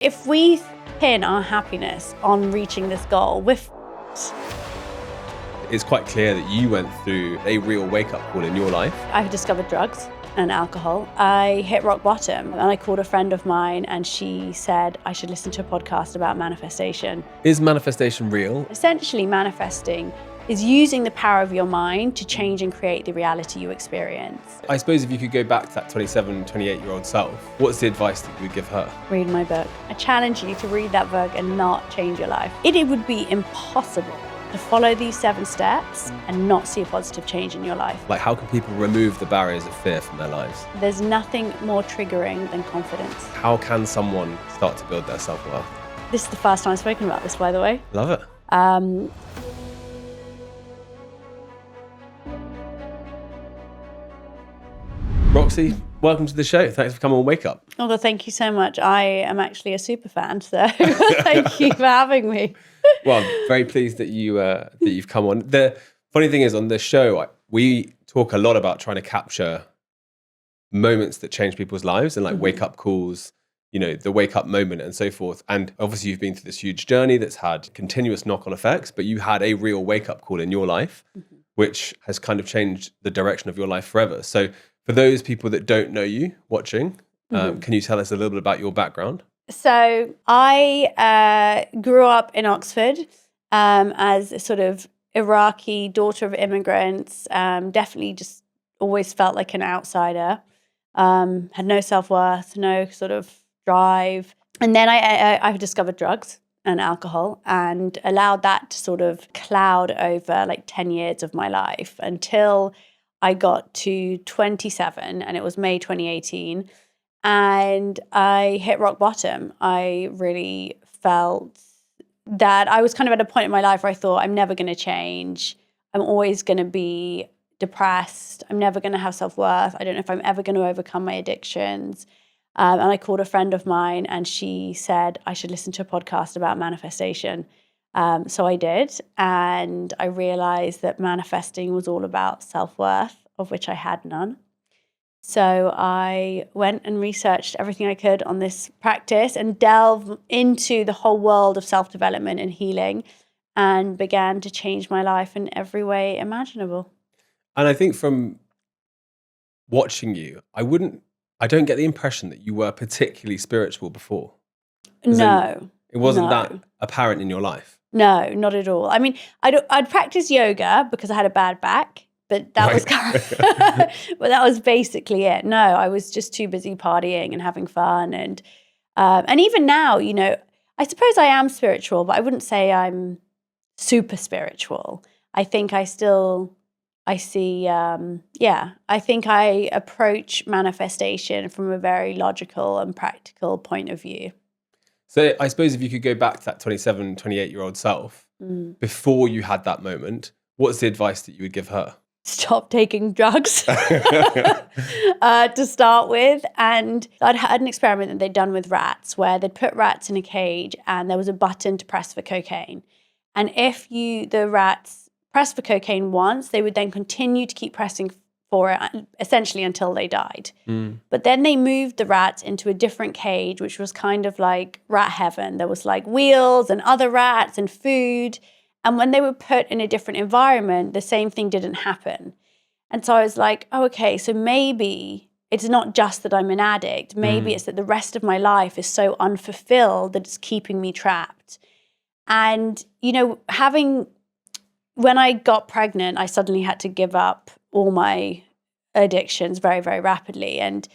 If we pin our happiness on reaching this goal, It's quite clear that you went through a real wake-up call in your life. I've discovered drugs and alcohol. I hit rock bottom and I called a friend of mine and she said I should listen to a podcast about manifestation. Is manifestation real? Essentially, manifesting is using the power of your mind to change and create the reality you experience. I suppose if you could go back to that 27, 28-year-old self, what's the advice that you would give her? Read my book. I challenge you to read that book and not change your life. It would be impossible to follow these 7 steps and not see a positive change in your life. Like, how can people remove the barriers of fear from their lives? There's nothing more triggering than confidence. How can someone start to build their self-worth? This is the first time I've spoken about this, by the way. Love it. Roxie, welcome to the show. Thanks for coming on Wake Up. Although, thank you so much. I am actually a super fan, so thank you for having me. Well, I'm very pleased that you've come on. The funny thing is, on this show, we talk a lot about trying to capture moments that change people's lives and like wake up calls, the wake up moment and so forth. And obviously you've been through this huge journey that's had continuous knock-on effects, but you had a real wake up call in your life, which has kind of changed the direction of your life forever. So for those people that don't know you watching, can you tell us a little bit about your background? So I grew up in Oxford as a sort of Iraqi daughter of immigrants, definitely just always felt like an outsider, had no self-worth, no sort of drive. And then I discovered drugs and alcohol and allowed that to sort of cloud over like 10 years of my life until I got to 27 and it was May 2018. And I hit rock bottom. I really felt that I was kind of at a point in my life where I thought, I'm never going to change. I'm always going to be depressed. I'm never going to have self-worth. I don't know if I'm ever going to overcome my addictions. And I called a friend of mine and she said I should listen to a podcast about manifestation. So I did. And I realized that manifesting was all about self-worth, of which I had none. So I went and researched everything I could on this practice and delved into the whole world of self-development and healing and began to change my life in every way imaginable. And I think from watching you, I don't get the impression that you were particularly spiritual before. No. It wasn't that apparent in your life. No, not at all. I mean, I'd practice yoga because I had a bad back. But that was but that was basically it. No, I was just too busy partying and having fun, and even now, I suppose I am spiritual, but I wouldn't say I'm super spiritual. I think I see, I think I approach manifestation from a very logical and practical point of view. So I suppose if you could go back to that 27, 28-year-old self, before you had that moment, what's the advice that you would give her? Stop taking drugs to start with. And I'd had an experiment that they'd done with rats where they'd put rats in a cage and there was a button to press for cocaine. And if the rats pressed for cocaine once, they would then continue to keep pressing for it essentially until they died. But then they moved the rats into a different cage, which was kind of like rat heaven. There was like wheels and other rats and food. And when they were put in a different environment, the same thing didn't happen. And so I was like, oh, okay, so maybe it's not just that I'm an addict. Maybe it's that the rest of my life is so unfulfilled that it's keeping me trapped. And, when I got pregnant, I suddenly had to give up all my addictions very, very rapidly. And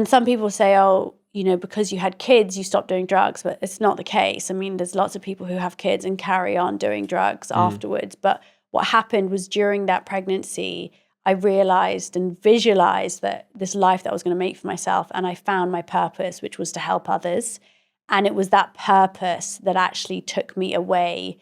some people say, oh, because you had kids, you stopped doing drugs, but it's not the case. I mean, there's lots of people who have kids and carry on doing drugs afterwards. But what happened was during that pregnancy, I realized and visualized that this life that I was going to make for myself, and I found my purpose, which was to help others. And it was that purpose that actually took me away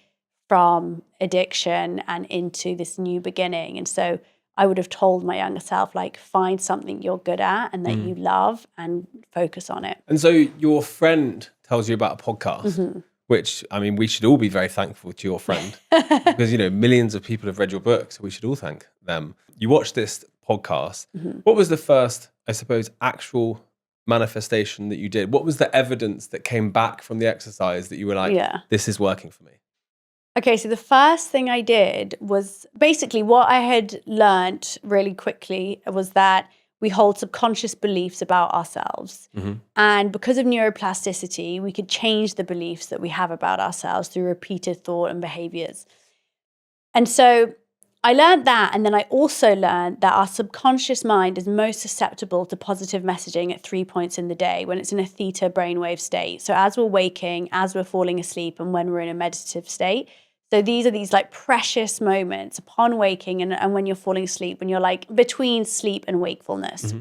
from addiction and into this new beginning. And so I would have told my younger self, like, find something you're good at and that you love and focus on it. And so your friend tells you about a podcast, which, I mean, we should all be very thankful to your friend because, millions of people have read your book, so we should all thank them. You watched this podcast. What was the first, I suppose, actual manifestation that you did? What was the evidence that came back from the exercise that you were like, this is working for me? Okay, so the first thing I did was basically what I had learned really quickly was that we hold subconscious beliefs about ourselves. And because of neuroplasticity, we could change the beliefs that we have about ourselves through repeated thought and behaviors. And so I learned that, and then I also learned that our subconscious mind is most susceptible to positive messaging at 3 points in the day when it's in a theta brainwave state. So as we're waking, as we're falling asleep, and when we're in a meditative state. So these are these like precious moments upon waking and when you're falling asleep, when you're like between sleep and wakefulness.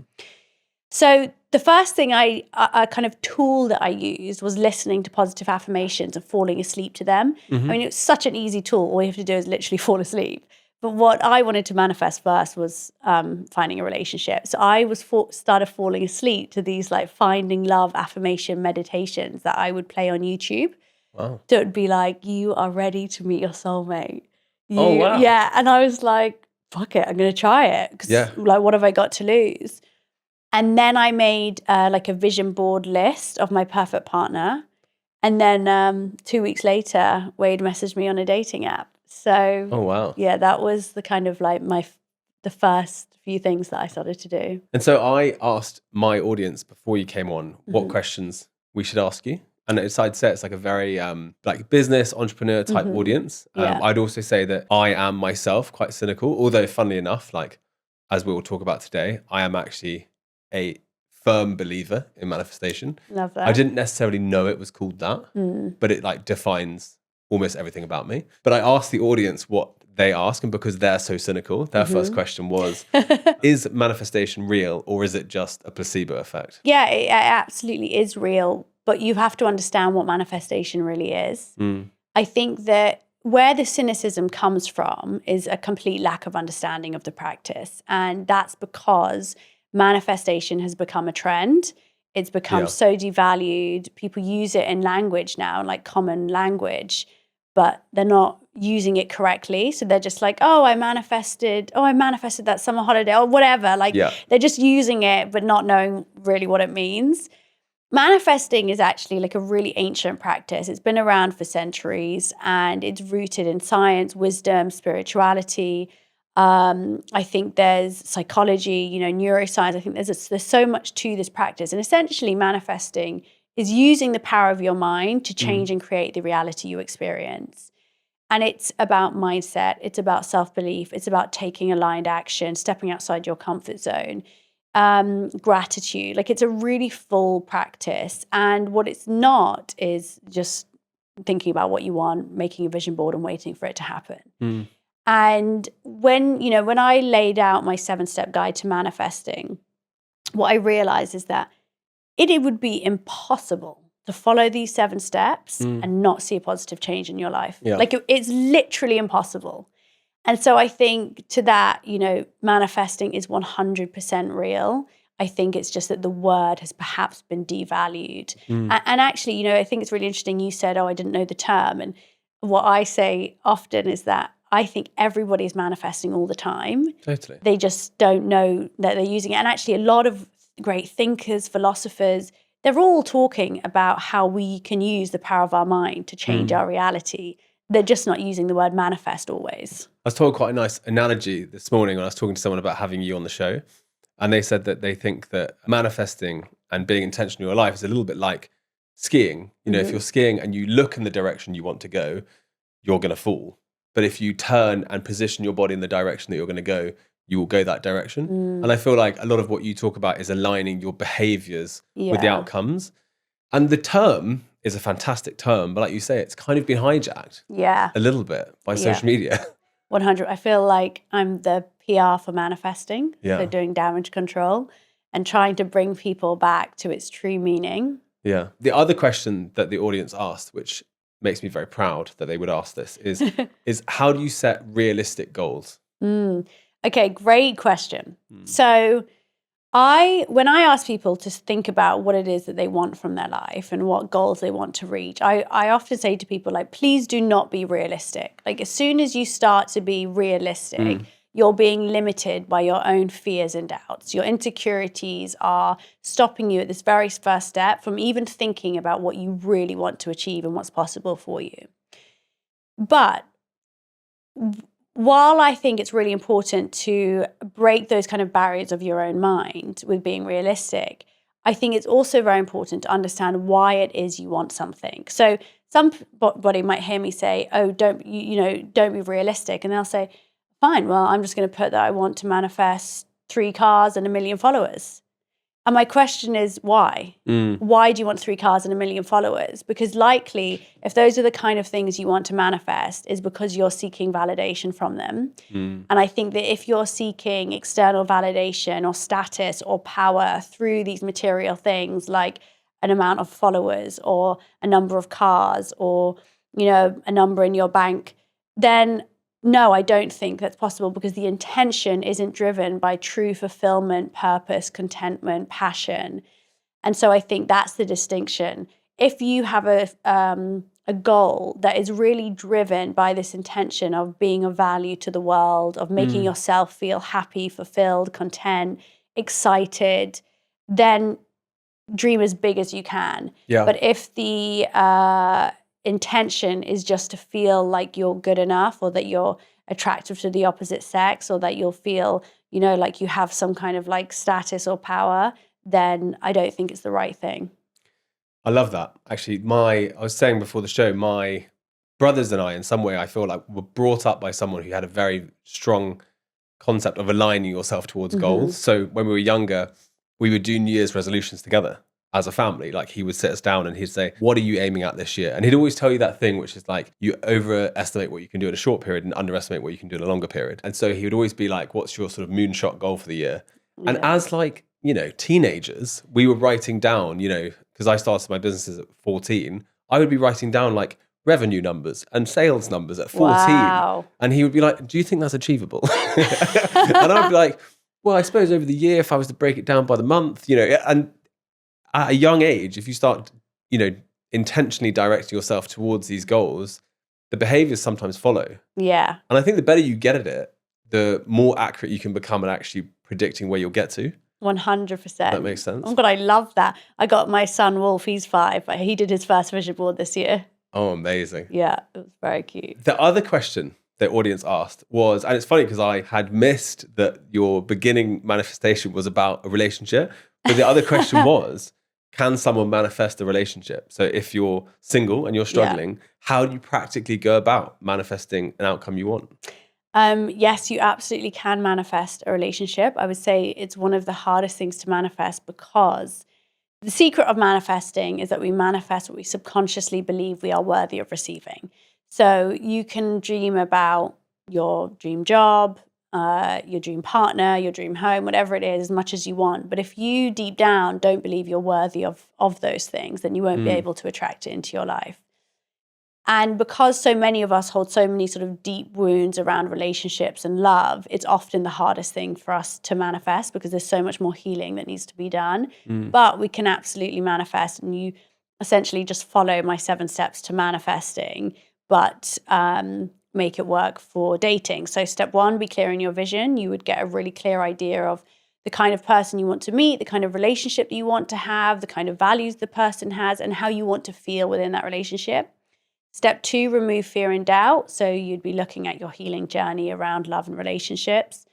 So the first thing a kind of tool that I used was listening to positive affirmations and falling asleep to them. I mean, it's such an easy tool. All you have to do is literally fall asleep. But what I wanted to manifest first was finding a relationship. So I started falling asleep to these like finding love affirmation meditations that I would play on YouTube. Wow. So it would be like, you are ready to meet your soulmate. Oh, wow. Yeah. And I was like, fuck it, I'm going to try it. Because like, what have I got to lose? And then I made like a vision board list of my perfect partner. And then 2 weeks later, Wade messaged me on a dating app. So, oh, wow. Yeah, that was the kind of like the first few things that I started to do. And so I asked my audience before you came on what questions we should ask you. And I'd say it's like a very like business entrepreneur type audience. I'd also say that I am myself quite cynical, although funnily enough, like as we will talk about today, I am actually a firm believer in manifestation. Love that. I didn't necessarily know it was called that, but it like defines almost everything about me. But I asked the audience what they ask, and because they're so cynical, their first question was, is manifestation real or is it just a placebo effect? Yeah, it absolutely is real, but you have to understand what manifestation really is. I think that where the cynicism comes from is a complete lack of understanding of the practice. And that's because manifestation has become a trend. It's become so devalued. People use it in language now, like common language, but they're not using it correctly. So they're just like, I manifested that summer holiday or whatever. Like they're just using it, but not knowing really what it means. Manifesting is actually like a really ancient practice. It's been around for centuries and it's rooted in science, wisdom, spirituality. I think there's psychology, neuroscience. I think there's so much to this practice. And essentially manifesting is using the power of your mind to change and create the reality you experience. And it's about mindset. It's about self-belief. It's about taking aligned action, stepping outside your comfort zone. Gratitude. Like it's a really full practice. And what it's not is just thinking about what you want, making a vision board and waiting for it to happen. And when I laid out my 7-step guide to manifesting, what I realized is that it would be impossible to follow these 7 steps and not see a positive change in your life. Like it's literally impossible. And so I think to that, manifesting is 100% real. I think it's just that the word has perhaps been devalued. And actually, I think it's really interesting. You said, I didn't know the term. And what I say often is that I think everybody is manifesting all the time. Totally. They just don't know that they're using it. And actually, a lot of great thinkers, philosophers, they're all talking about how we can use the power of our mind to change our reality. They're just not using the word manifest always. I was told quite a nice analogy this morning when I was talking to someone about having you on the show. And they said that they think that manifesting and being intentional in your life is a little bit like skiing. If you're skiing and you look in the direction you want to go, you're going to fall. But if you turn and position your body in the direction that you're going to go, you will go that direction. And I feel like a lot of what you talk about is aligning your behaviors with the outcomes. And the term is a fantastic term, but like you say, it's kind of been hijacked a little bit by social media. 100. I feel like I'm the PR for manifesting, so doing damage control and trying to bring people back to its true meaning. Yeah. The other question that the audience asked, which makes me very proud that they would ask this, is how do you set realistic goals? Okay, great question. So when I ask people to think about what it is that they want from their life and what goals they want to reach, I often say to people, like, please do not be realistic. Like as soon as you start to be realistic, you're being limited by your own fears and doubts. Your insecurities are stopping you at this very first step from even thinking about what you really want to achieve and what's possible for you. But while I think it's really important to break those kind of barriers of your own mind with being realistic, I think it's also very important to understand why it is you want something. So somebody might hear me say, oh, don't be realistic. And they'll say, fine, well, I'm just going to put that I want to manifest 3 cars and 1 million followers. And my question is, why? Why do you want 3 cars and 1 million followers? Because likely, if those are the kind of things you want to manifest, is because you're seeking validation from them. And I think that if you're seeking external validation or status or power through these material things, like an amount of followers or a number of cars or, a number in your bank, then no, I don't think that's possible, because the intention isn't driven by true fulfillment, purpose, contentment, passion. And so I think that's the distinction. If you have a goal that is really driven by this intention of being of value to the world, of making yourself feel happy, fulfilled, content, excited, then dream as big as you can. Yeah. But if the intention is just to feel like you're good enough, or that you're attractive to the opposite sex, or that you'll feel, like you have some kind of like status or power, then I don't think it's the right thing. I love that. Actually, I was saying before the show, my brothers and I, in some way, I feel like were brought up by someone who had a very strong concept of aligning yourself towards goals. So when we were younger, we would do New Year's resolutions together as a family. Like, he would sit us down and he'd say, what are you aiming at this year? And he'd always tell you that thing, which is like, you overestimate what you can do in a short period and underestimate what you can do in a longer period. And so he would always be like, what's your sort of moonshot goal for the year? Yeah. And as like, teenagers, we were writing down, because I started my businesses at 14, I would be writing down like revenue numbers and sales numbers at 14. Wow. And he would be like, do you think that's achievable? And I'd be like, well, I suppose over the year, if I was to break it down by the month, and at a young age, if you start, intentionally directing yourself towards these goals, the behaviors sometimes follow. Yeah. And I think the better you get at it, the more accurate you can become at actually predicting where you'll get to. 100%. That makes sense. Oh God, I love that. I got my son Wolf, he's 5. He did his first vision board this year. Oh, amazing. Yeah, it was very cute. The other question the audience asked was, and it's funny because I had missed that your beginning manifestation was about a relationship, but the other question was, can someone manifest a relationship? So if you're single and you're struggling, how do you practically go about manifesting an outcome you want? Yes, you absolutely can manifest a relationship. I would say it's one of the hardest things to manifest, because the secret of manifesting is that we manifest what we subconsciously believe we are worthy of receiving. So you can dream about your dream job, your dream partner, your dream home, whatever it is, as much as you want. But if you deep down don't believe you're worthy of those things, then you won't be able to attract it into your life. And because so many of us hold so many sort of deep wounds around relationships and love, it's often the hardest thing for us to manifest, because there's so much more healing that needs to be done. But we can absolutely manifest, and you essentially just follow my 7 steps to manifesting, but make it work for dating. So step 1, be clear in your vision. You would get a really clear idea of the kind of person you want to meet, the kind of relationship that you want to have, the kind of values the person has, and how you want to feel within that relationship. Step 2, remove fear and doubt. So you'd be looking at your healing journey around love and relationships.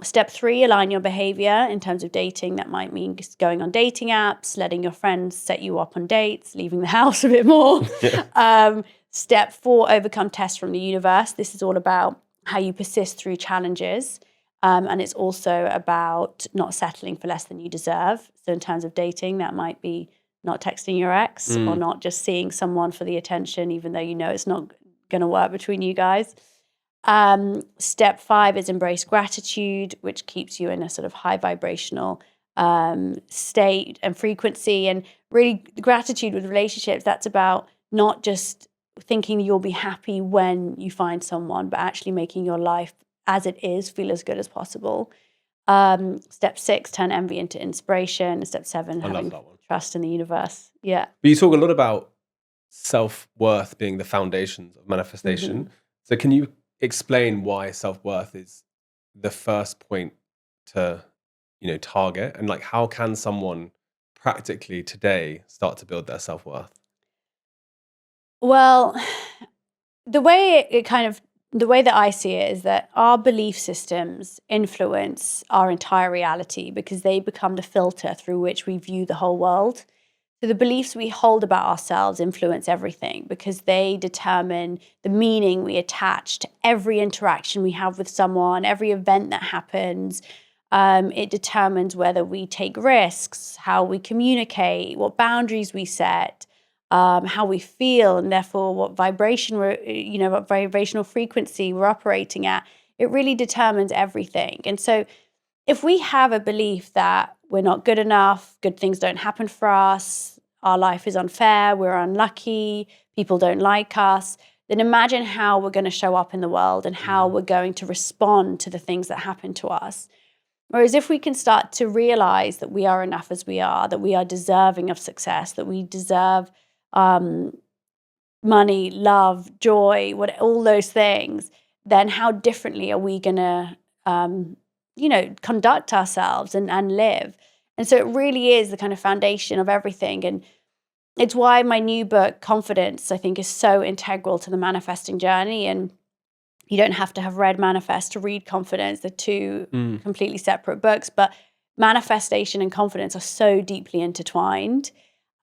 Step 3, align your behavior in terms of dating. That might mean just going on dating apps, letting your friends set you up on dates, leaving the house a bit more. Step 4, overcome tests from the universe. This is all about how you persist through challenges. And it's also about not settling for less than you deserve. So in terms of dating, that might be not texting your ex or not just seeing someone for the attention, even though you know it's not going to work between you guys. Step 5 is embrace gratitude, which keeps you in a sort of high vibrational state and frequency. And really, gratitude with relationships, that's about not just thinking you'll be happy when you find someone, but actually making your life as it is feel as good as possible. Step 6, turn envy into inspiration. Step 7, having trust in the universe. Yeah. But you talk a lot about self-worth being the foundations of manifestation. So can you explain why self-worth is the first point to, target? And like, how can someone practically today start to build their self-worth? Well, the way the way that I see it is that our belief systems influence our entire reality because they become the filter through which we view the whole world. So the beliefs we hold about ourselves influence everything because they determine the meaning we attach to every interaction we have with someone, every event that happens. It determines whether we take risks, how we communicate, what boundaries we set, how we feel, and therefore what what vibrational frequency we're operating at. It really determines everything. And so if we have a belief that we're not good enough, good things don't happen for us, our life is unfair, we're unlucky, people don't like us, then imagine how we're going to show up in the world and how we're going to respond to the things that happen to us. Whereas if we can start to realize that we are enough as we are, that we are deserving of success, that we deserve money, love, joy, all those things, then how differently are we going to conduct ourselves and live? And so it really is the kind of foundation of everything. And it's why my new book, Confidence, I think is so integral to the manifesting journey. And you don't have to have read Manifest to read Confidence. They're two completely separate books, but manifestation and confidence are so deeply intertwined.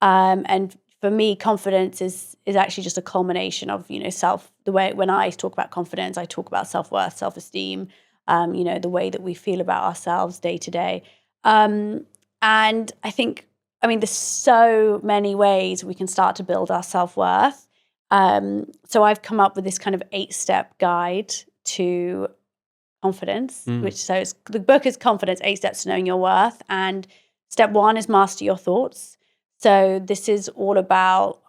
And for me, confidence is actually just a culmination of, the way when I talk about confidence, I talk about self-worth, self-esteem, the way that we feel about ourselves day to day. And I think, there's so many ways we can start to build our self-worth. So I've come up with this kind of 8-step guide to confidence, the book is Confidence, 8 Steps to Knowing Your Worth. And step 1 is master your thoughts. So this is all about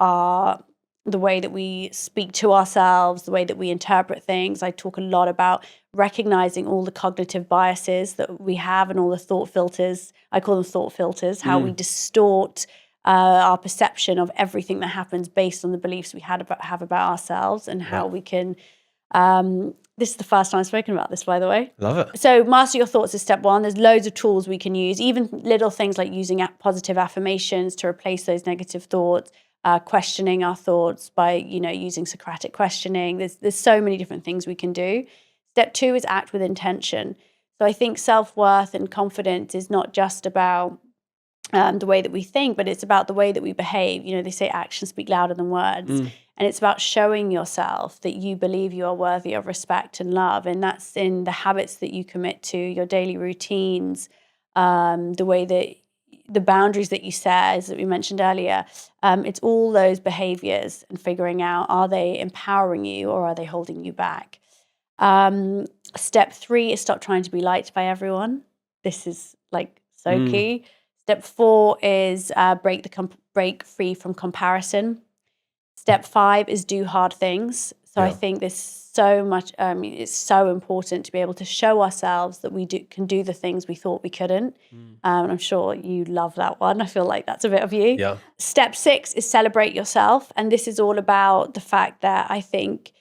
the way that we speak to ourselves, the way that we interpret things. I talk a lot about recognizing all the cognitive biases that we have and all the thought filters. I call them thought filters, how we distort our perception of everything that happens based on the beliefs we have about ourselves, and how we can this is the first time I've spoken about this, by the way. Love it. So master your thoughts is step 1. There's loads of tools we can use, even little things like using positive affirmations to replace those negative thoughts, questioning our thoughts by, using Socratic questioning. There's so many different things we can do. Step 2 is act with intention. So I think self-worth and confidence is not just about the way that we think, but it's about the way that we behave. They say actions speak louder than words. And it's about showing yourself that you believe you are worthy of respect and love. And that's in the habits that you commit to, your daily routines, the way that the boundaries that you set, as we mentioned earlier. It's all those behaviors and figuring out, are they empowering you or are they holding you back? Step 3 is stop trying to be liked by everyone. This is so key. Step 4 is break free from comparison. Step 5 is do hard things. So I think there's so much, it's so important to be able to show ourselves that we can do the things we thought we couldn't. And I'm sure you love that one. I feel like that's a bit of you. Yeah. Step 6 is celebrate yourself. And this is all about the fact that I think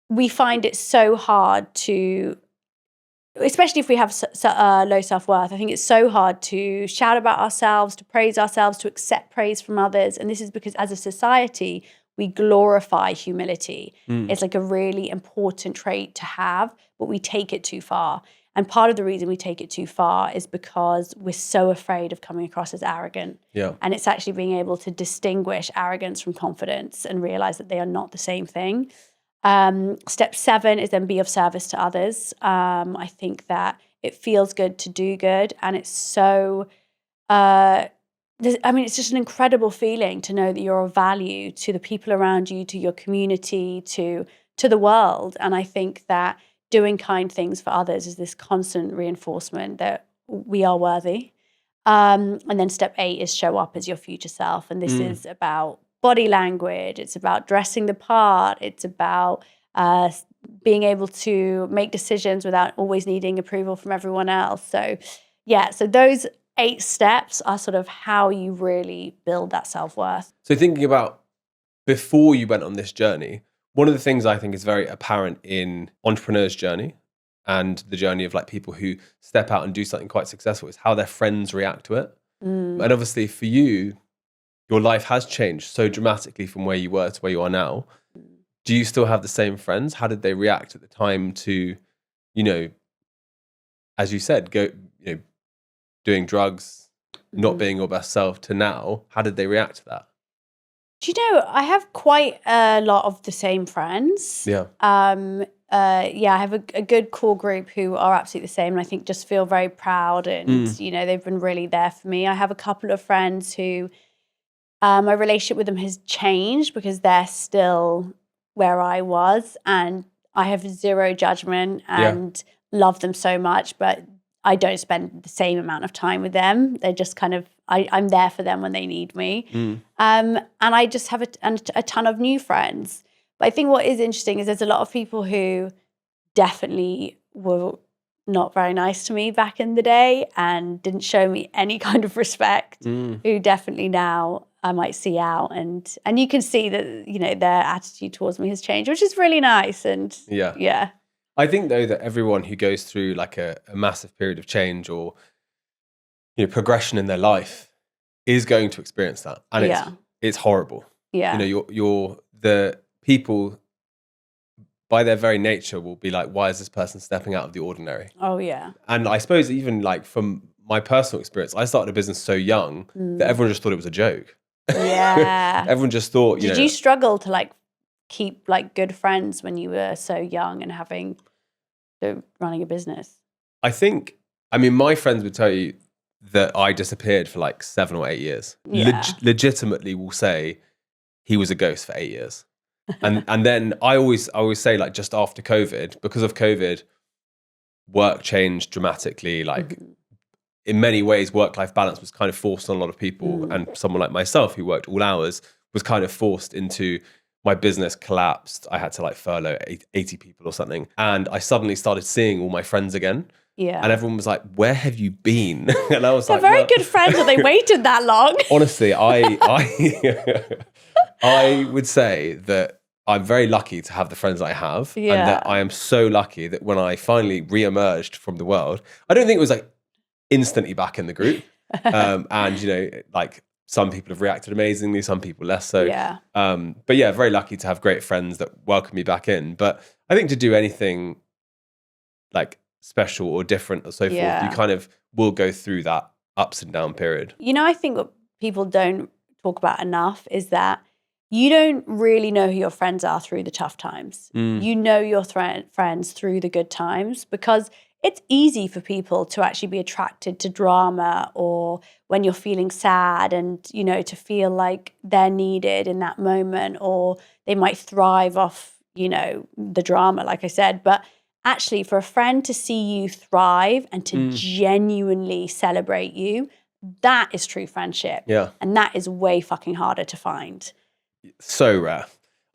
we find it so hard to, especially if we have low self-worth, I think it's so hard to shout about ourselves, to praise ourselves, to accept praise from others. And this is because as a society, we glorify humility. It's like a really important trait to have, but we take it too far. And part of the reason we take it too far is because we're so afraid of coming across as arrogant. Yeah. And it's actually being able to distinguish arrogance from confidence and realize that they are not the same thing. Step 7 is then be of service to others. I think that it feels good to do good, and it's so it's just an incredible feeling to know that you're of value to the people around you, to your community, to the world. And I think that doing kind things for others is this constant reinforcement that we are worthy. And then step 8 is show up as your future self. And this is about body language. It's about dressing the part. It's about being able to make decisions without always needing approval from everyone else. So those 8 steps are sort of how you really build that self-worth. So thinking about before you went on this journey, one of the things I think is very apparent in entrepreneurs' journey and the journey of like people who step out and do something quite successful is how their friends react to it. And obviously for you, your life has changed so dramatically from where you were to where you are now. Do you still have the same friends? How did they react at the time to, you know, as you said, doing drugs, not being your best self, to now? How did they react to that? Do you know, I have quite a lot of the same friends. Yeah. I have a good core group who are absolutely the same, and I think just feel very proud, and you know, they've been really there for me. I have a couple of friends who my relationship with them has changed because they're still where I was, and I have zero judgment and love them so much, but I don't spend the same amount of time with them. They're just kind of, I'm there for them when they need me. And I just have a ton of new friends. But I think what is interesting is there's a lot of people who definitely were not very nice to me back in the day and didn't show me any kind of respect, who definitely now I might see out. And you can see that, you know, their attitude towards me has changed, which is really nice. And yeah. I think though that everyone who goes through like a massive period of change or, you know, progression in their life is going to experience that, and it's horrible. Yeah, you know, the people by their very nature will be like, why is this person stepping out of the ordinary? Oh yeah. And I suppose even like from my personal experience, I started a business so young that everyone just thought it was a joke. Yeah. Everyone just thought, Did you struggle to like keep like good friends when you were so young and running a business? I mean, my friends would tell you that I disappeared for like 7 or 8 years. Yeah. Legitimately will say he was a ghost for 8 years. And then I always say, like, just after COVID, because of COVID, work changed dramatically. Like in many ways, work-life balance was kind of forced on a lot of people. And someone like myself who worked all hours was kind of forced into, my business collapsed. I had to like furlough 80 people or something. And I suddenly started seeing all my friends again. Yeah. And everyone was like, where have you been? And I was They're like, very good friends and they waited that long. Honestly, I would say that I'm very lucky to have the friends I have. And that I am so lucky that when I finally re-emerged from the world, I don't think it was like instantly back in the group. And, you know, like some people have reacted amazingly, some people less so. Yeah. But yeah, very lucky to have great friends that welcome me back in. But I think to do anything like special or different or so forth, you kind of will go through that ups and down period. You know, I think what people don't talk about enough is that you don't really know who your friends are through the tough times. You know your friends through the good times, because it's easy for people to actually be attracted to drama, or when you're feeling sad and, you know, to feel like they're needed in that moment, or they might thrive off, you know, the drama, like I said. But actually, for a friend to see you thrive and to genuinely celebrate you, that is true friendship. Yeah. And that is way fucking harder to find. So rare.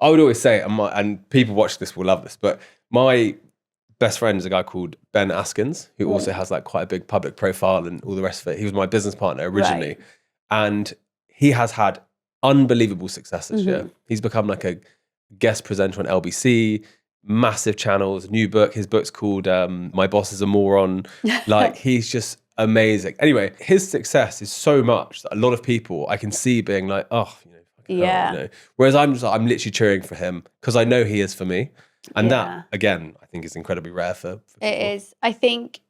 I would always say, and people watch this will love this, but my best friend is a guy called Ben Askins, who also has like quite a big public profile and all the rest of it. He was my business partner originally. Right. And he has had unbelievable success this year. He's become like a guest presenter on LBC, massive channels, new book. His book's called My Boss is a Moron. Like, he's just amazing. Anyway, his success is so much that a lot of people I can see being like, oh, you know, yeah. You know. Whereas I'm literally cheering for him because I know he is for me. And that, again, I think is incredibly rare for people. It is. I think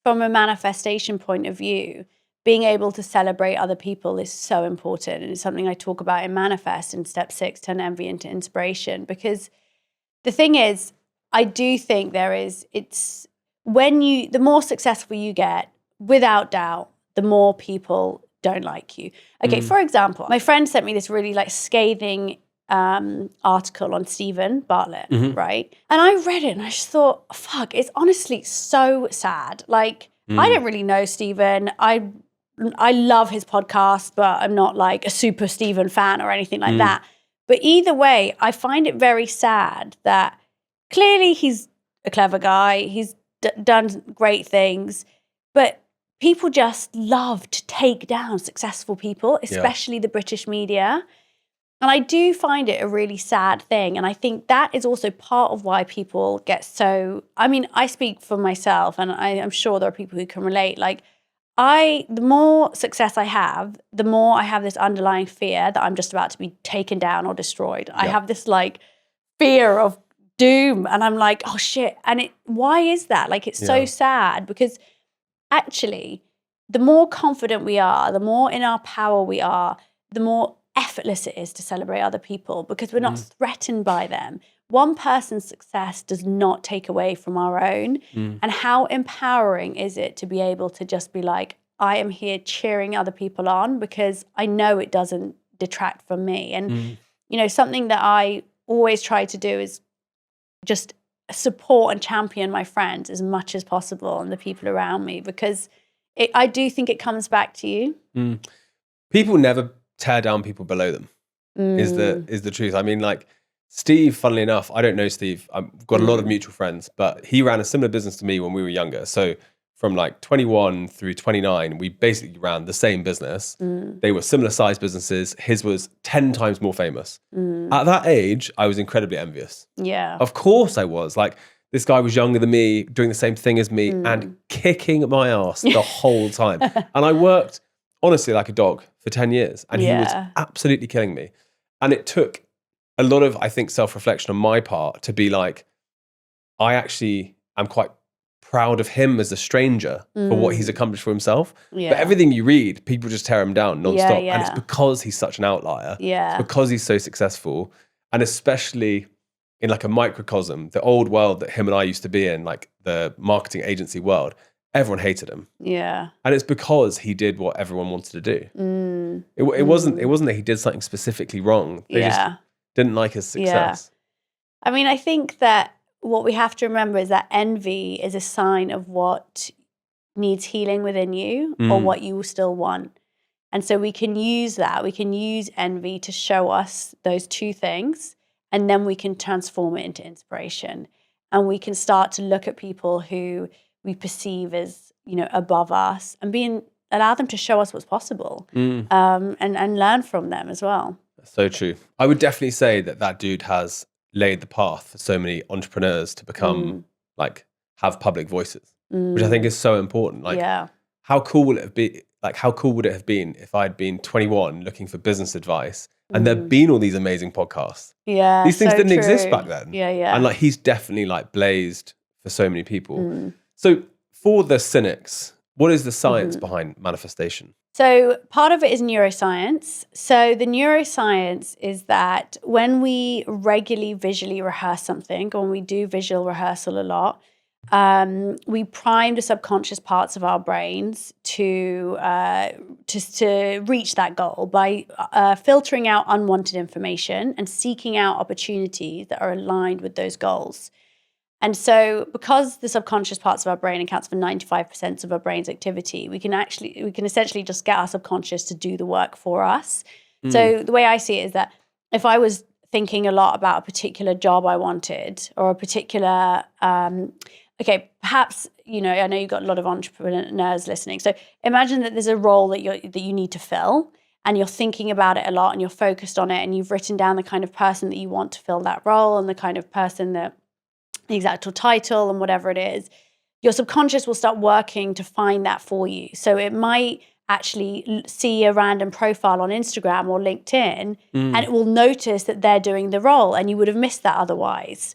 from a manifestation point of view, being able to celebrate other people is so important. And it's something I talk about in Manifest in Step 6, Turn Envy into Inspiration. Because the thing is, I do think the more successful you get, without doubt, the more people don't like you. Okay, for example, my friend sent me this really like scathing article on Stephen Bartlett, right? And I read it and I just thought, fuck, it's honestly so sad. Like, I don't really know Stephen. I love his podcast, but I'm not like a super Stephen fan or anything like that. But either way, I find it very sad that clearly he's a clever guy. He's done great things, but people just love to take down successful people, especially the British media. And I do find it a really sad thing. And I think that is also part of why people get so, I mean, I speak for myself and I'm sure there are people who can relate. Like the more success I have, the more I have this underlying fear that I'm just about to be taken down or destroyed. I have this like fear of doom and I'm like, oh shit. And why is that? Like, it's so sad because actually the more confident we are, the more in our power we are, the more effortless it is to celebrate other people because we're not threatened by them. One person's success does not take away from our own. And how empowering is it to be able to just be like, I am here cheering other people on because I know it doesn't detract from me. And, you know, something that I always try to do is just support and champion my friends as much as possible and the people around me because I do think it comes back to you. People never tear down people below them is the truth. I mean, like Steve, funnily enough, I don't know Steve. I've got a lot of mutual friends, but he ran a similar business to me when we were younger. So from like 21 through 29, we basically ran the same business. They were similar sized businesses. His was 10 times more famous. At that age, I was incredibly envious. Yeah. Of course I was. Like, this guy was younger than me, doing the same thing as me and kicking my ass the whole time. And I worked honestly like a dog for 10 years and he was absolutely killing me. And it took a lot of, I think, self-reflection on my part to be like, I actually am quite proud of him as a stranger for what he's accomplished for himself. But everything you read, people just tear him down nonstop. And it's because he's such an outlier. It's because he's so successful. And especially in like a microcosm, the old world that him and I used to be in, like the marketing agency world, everyone hated him. Yeah. And it's because he did what everyone wanted to do. It wasn't that he did something specifically wrong. They just didn't like his success. I mean, I think that what we have to remember is that envy is a sign of what needs healing within you or what you still want. And so we can use that. We can use envy to show us those two things, and then we can transform it into inspiration. And we can start to look at people who we perceive as, you know, above us and allow them to show us what's possible and learn from them as well. That's so true. I would definitely say that dude has laid the path for so many entrepreneurs to become like have public voices, which I think is so important. Like, how cool would it have been? Like, how cool would it have been if I'd been 21 looking for business advice and there'd been all these amazing podcasts? Yeah, these things so didn't true. exist back then. Yeah. And like, he's definitely like blazed for so many people. So for the cynics, what is the science behind manifestation? So part of it is neuroscience. So the neuroscience is that when we regularly visually rehearse something, or when we do visual rehearsal a lot, we prime the subconscious parts of our brains to reach that goal by filtering out unwanted information and seeking out opportunities that are aligned with those goals. And so because the subconscious parts of our brain accounts for 95% of our brain's activity, we can essentially just get our subconscious to do the work for us. So the way I see it is that if I was thinking a lot about a particular job I wanted or a particular, perhaps, you know, I know you've got a lot of entrepreneurs listening. So imagine that there's a role that you need to fill and you're thinking about it a lot and you're focused on it and you've written down the kind of person that you want to fill that role and the kind of person that the exact title and whatever it is, your subconscious will start working to find that for you. So it might actually see a random profile on Instagram or LinkedIn and it will notice that they're doing the role and you would have missed that otherwise.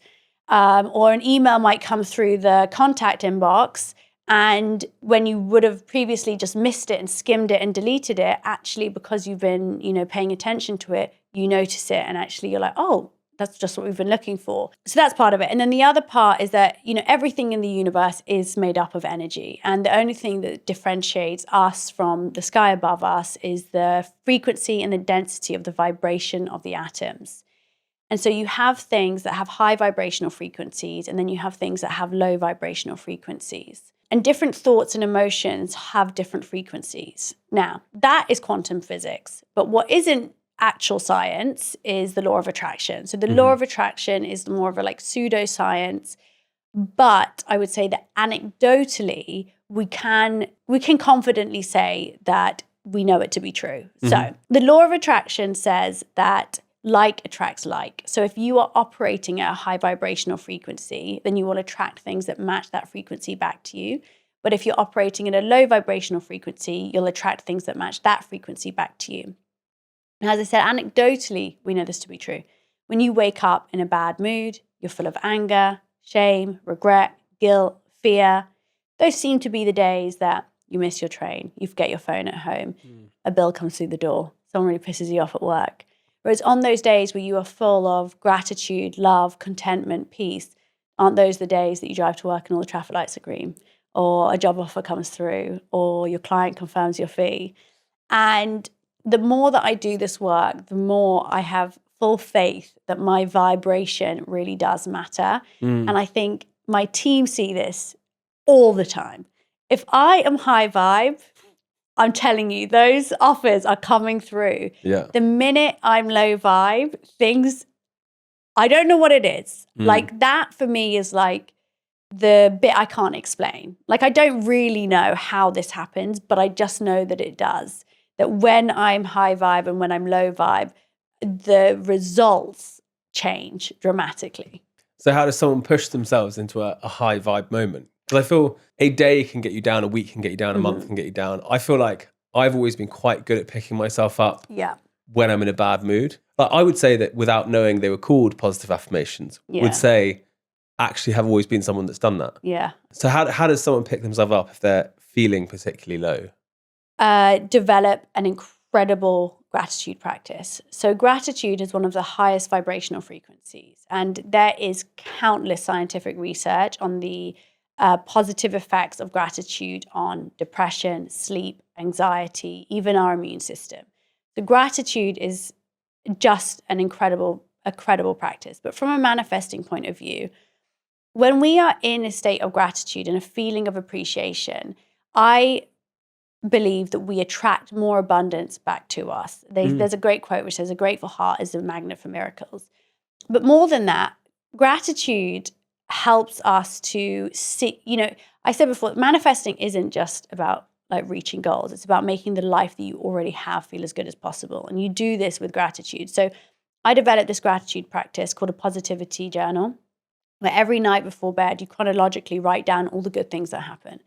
Or an email might come through the contact inbox and when you would have previously just missed it and skimmed it and deleted it, actually because you've been, you know, paying attention to it, you notice it and actually you're like, oh, that's just what we've been looking for. So that's part of it. And then the other part is that, you know, everything in the universe is made up of energy. And the only thing that differentiates us from the sky above us is the frequency and the density of the vibration of the atoms. And so you have things that have high vibrational frequencies, and then you have things that have low vibrational frequencies. And different thoughts and emotions have different frequencies. Now, that is quantum physics. But what isn't actual science is the law of attraction. So the law of attraction is more of a like pseudoscience, but I would say that anecdotally we can confidently say that we know it to be true. So the law of attraction says that like attracts like. So if you are operating at a high vibrational frequency, then you will attract things that match that frequency back to you. But if you're operating at a low vibrational frequency, you'll attract things that match that frequency back to you. And as I said, anecdotally, we know this to be true. When you wake up in a bad mood, you're full of anger, shame, regret, guilt, fear. Those seem to be the days that you miss your train, you forget your phone at home, a bill comes through the door, someone really pisses you off at work. Whereas on those days where you are full of gratitude, love, contentment, peace, aren't those the days that you drive to work and all the traffic lights are green, or a job offer comes through, or your client confirms your fee? And the more that I do this work, the more I have full faith that my vibration really does matter. And I think my team see this all the time. If I am high vibe, I'm telling you, those offers are coming through. Yeah. The minute I'm low vibe, things, I don't know what it is. Like that for me is like the bit I can't explain. Like I don't really know how this happens, but I just know that it does. That when I'm high vibe and when I'm low vibe, the results change dramatically. So how does someone push themselves into a high vibe moment? Because I feel a day can get you down, a week can get you down, a month can get you down. I feel like I've always been quite good at picking myself up when I'm in a bad mood. Like I would say that without knowing they were called positive affirmations, would say actually have always been someone that's done that. Yeah. So how does someone pick themselves up if they're feeling particularly low? Develop an incredible gratitude practice. So gratitude is one of the highest vibrational frequencies. And there is countless scientific research on the positive effects of gratitude on depression, sleep, anxiety, even our immune system. The gratitude is just an incredible practice. But from a manifesting point of view, when we are in a state of gratitude and a feeling of appreciation, I believe that we attract more abundance back to us. There's a great quote which says, "A grateful heart is a magnet for miracles." But more than that, gratitude helps us to see, I said before, manifesting isn't just about like reaching goals. It's about making the life that you already have feel as good as possible. And you do this with gratitude. So I developed this gratitude practice called a positivity journal, where every night before bed, you chronologically write down all the good things that happen.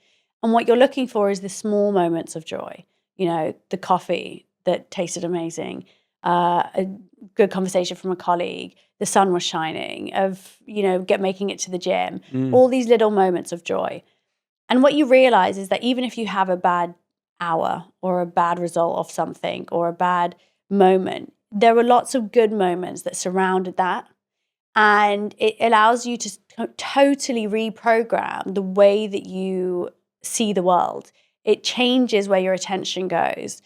And what you're looking for is the small moments of joy. The coffee that tasted amazing, a good conversation from a colleague, the sun was shining, of, making it to the gym, all these little moments of joy. And what you realize is that even if you have a bad hour or a bad result of something or a bad moment, there were lots of good moments that surrounded that. And it allows you to totally reprogram the way that you see the world. It changes where your attention goes.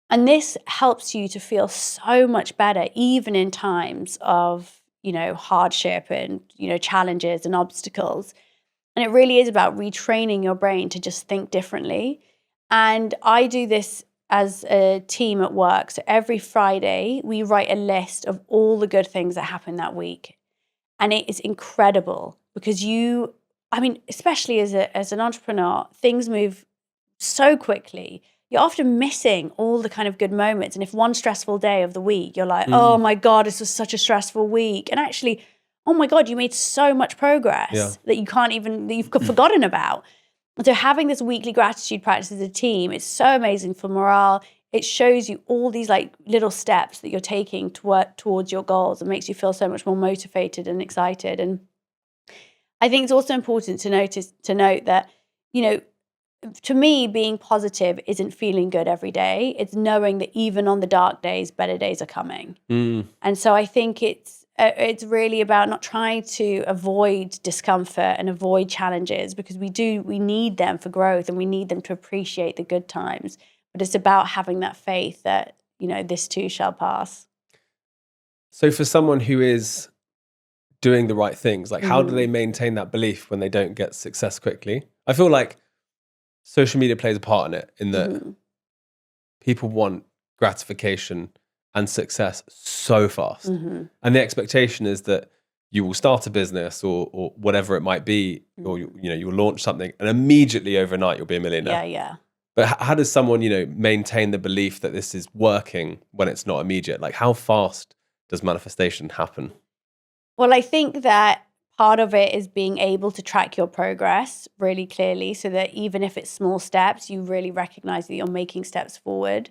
And this helps you to feel so much better, even in times of, hardship and, challenges and obstacles. And it really is about retraining your brain to just think differently. And I do this as a team at work. So every Friday, we write a list of all the good things that happened that week. And it is incredible because especially as an entrepreneur, things move so quickly. You're often missing all the kind of good moments. And if one stressful day of the week, you're like, oh my God, this was such a stressful week. And actually, oh my God, you made so much progress that you've forgotten about. And so having this weekly gratitude practice as a team, it's so amazing for morale. It shows you all these like little steps that you're taking to work towards your goals and makes you feel so much more motivated and excited. And I think it's also important to note that, to me, being positive isn't feeling good every day. It's knowing that even on the dark days, better days are coming. And so I think it's really about not trying to avoid discomfort and avoid challenges, because we need them for growth and we need them to appreciate the good times. But it's about having that faith that, this too shall pass. So for someone who is doing the right things, like how do they maintain that belief when they don't get success quickly? I feel like social media plays a part in it, in that people want gratification and success so fast. And the expectation is that you will start a business or whatever it might be, or you'll launch something and immediately overnight you'll be a millionaire. Yeah. But how does someone, maintain the belief that this is working when it's not immediate? Like how fast does manifestation happen? Well, I think that part of it is being able to track your progress really clearly so that even if it's small steps, you really recognize that you're making steps forward.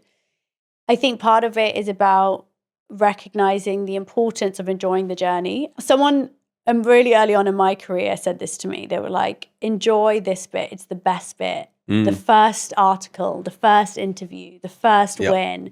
I think part of it is about recognizing the importance of enjoying the journey. Someone really early on in my career said this to me. They were like, enjoy this bit. It's the best bit. The first article, the first interview, the first win.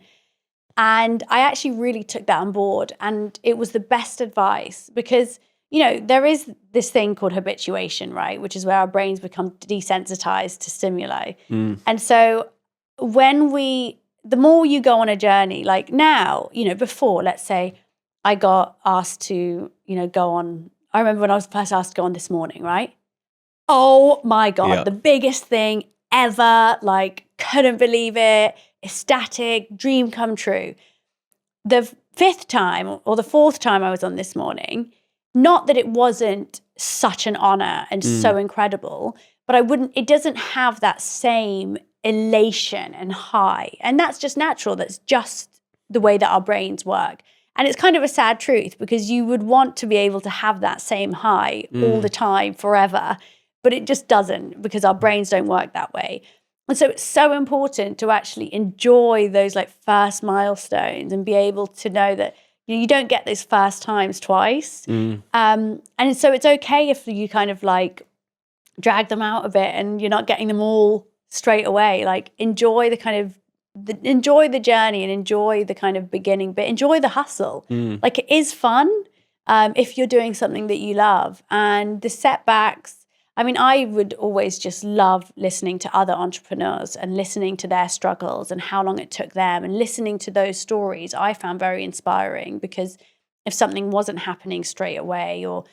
And I actually really took that on board. And it was the best advice because, you know, there is this thing called habituation, right? Which is where our brains become desensitized to stimuli. And so the more you go on a journey, like now, you know, before, let's say I got asked to, you know, go on. I remember when I was first asked to go on This Morning, right? Oh my God, the biggest thing ever, like couldn't believe it, ecstatic, dream come true. The fifth time or the fourth time I was on This Morning, not that it wasn't such an honor and so incredible, but it doesn't have that same elation and high. And that's just natural. That's just the way that our brains work. And it's kind of a sad truth because you would want to be able to have that same high all the time, forever, but it just doesn't because our brains don't work that way. And so it's so important to actually enjoy those like first milestones and be able to know that you don't get those first times twice. And so it's okay if you kind of like drag them out a bit and you're not getting them all straight away. Like enjoy enjoy the journey and enjoy the kind of beginning bit. Enjoy the hustle. Like it is fun if you're doing something that you love. And the setbacks, I mean, I would always just love listening to other entrepreneurs and listening to their struggles and how long it took them and listening to those stories I found very inspiring because if something wasn't happening straight away or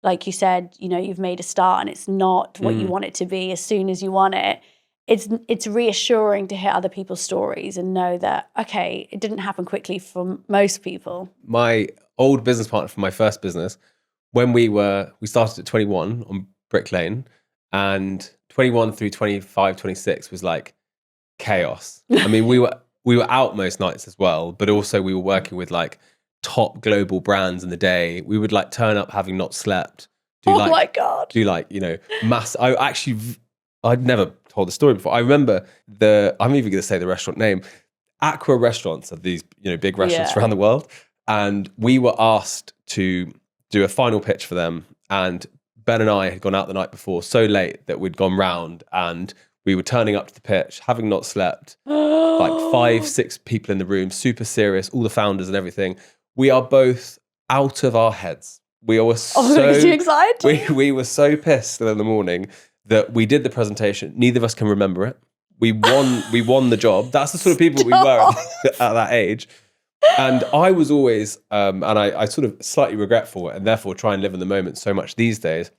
like you said, you know, you've made a start and it's not what you want it to be as soon as you want it, it's reassuring to hear other people's stories and know that, okay, it didn't happen quickly for most people. My old business partner from my first business, when we started at 21 on Brick Lane, and 21 through 25, 26 was like chaos. I mean, we were out most nights as well, but also we were working with like top global brands in the day. We would like turn up having not slept. My God. Do like, you know, I'd never told the story before. I remember I'm even going to say the restaurant name. Aqua restaurants are these, you know, big restaurants around the world. And we were asked to do a final pitch for them. And Ben and I had gone out the night before so late that we'd gone round and we were turning up to the pitch, having not slept, like 5-6 people in the room, super serious, all the founders and everything. We are both out of our heads. We were so excited. We were so pissed in the morning that we did the presentation. Neither of us can remember it. We won the job. That's the sort of people we were at that age. And I was always, and I sort of slightly regretful and therefore try and live in the moment so much these days.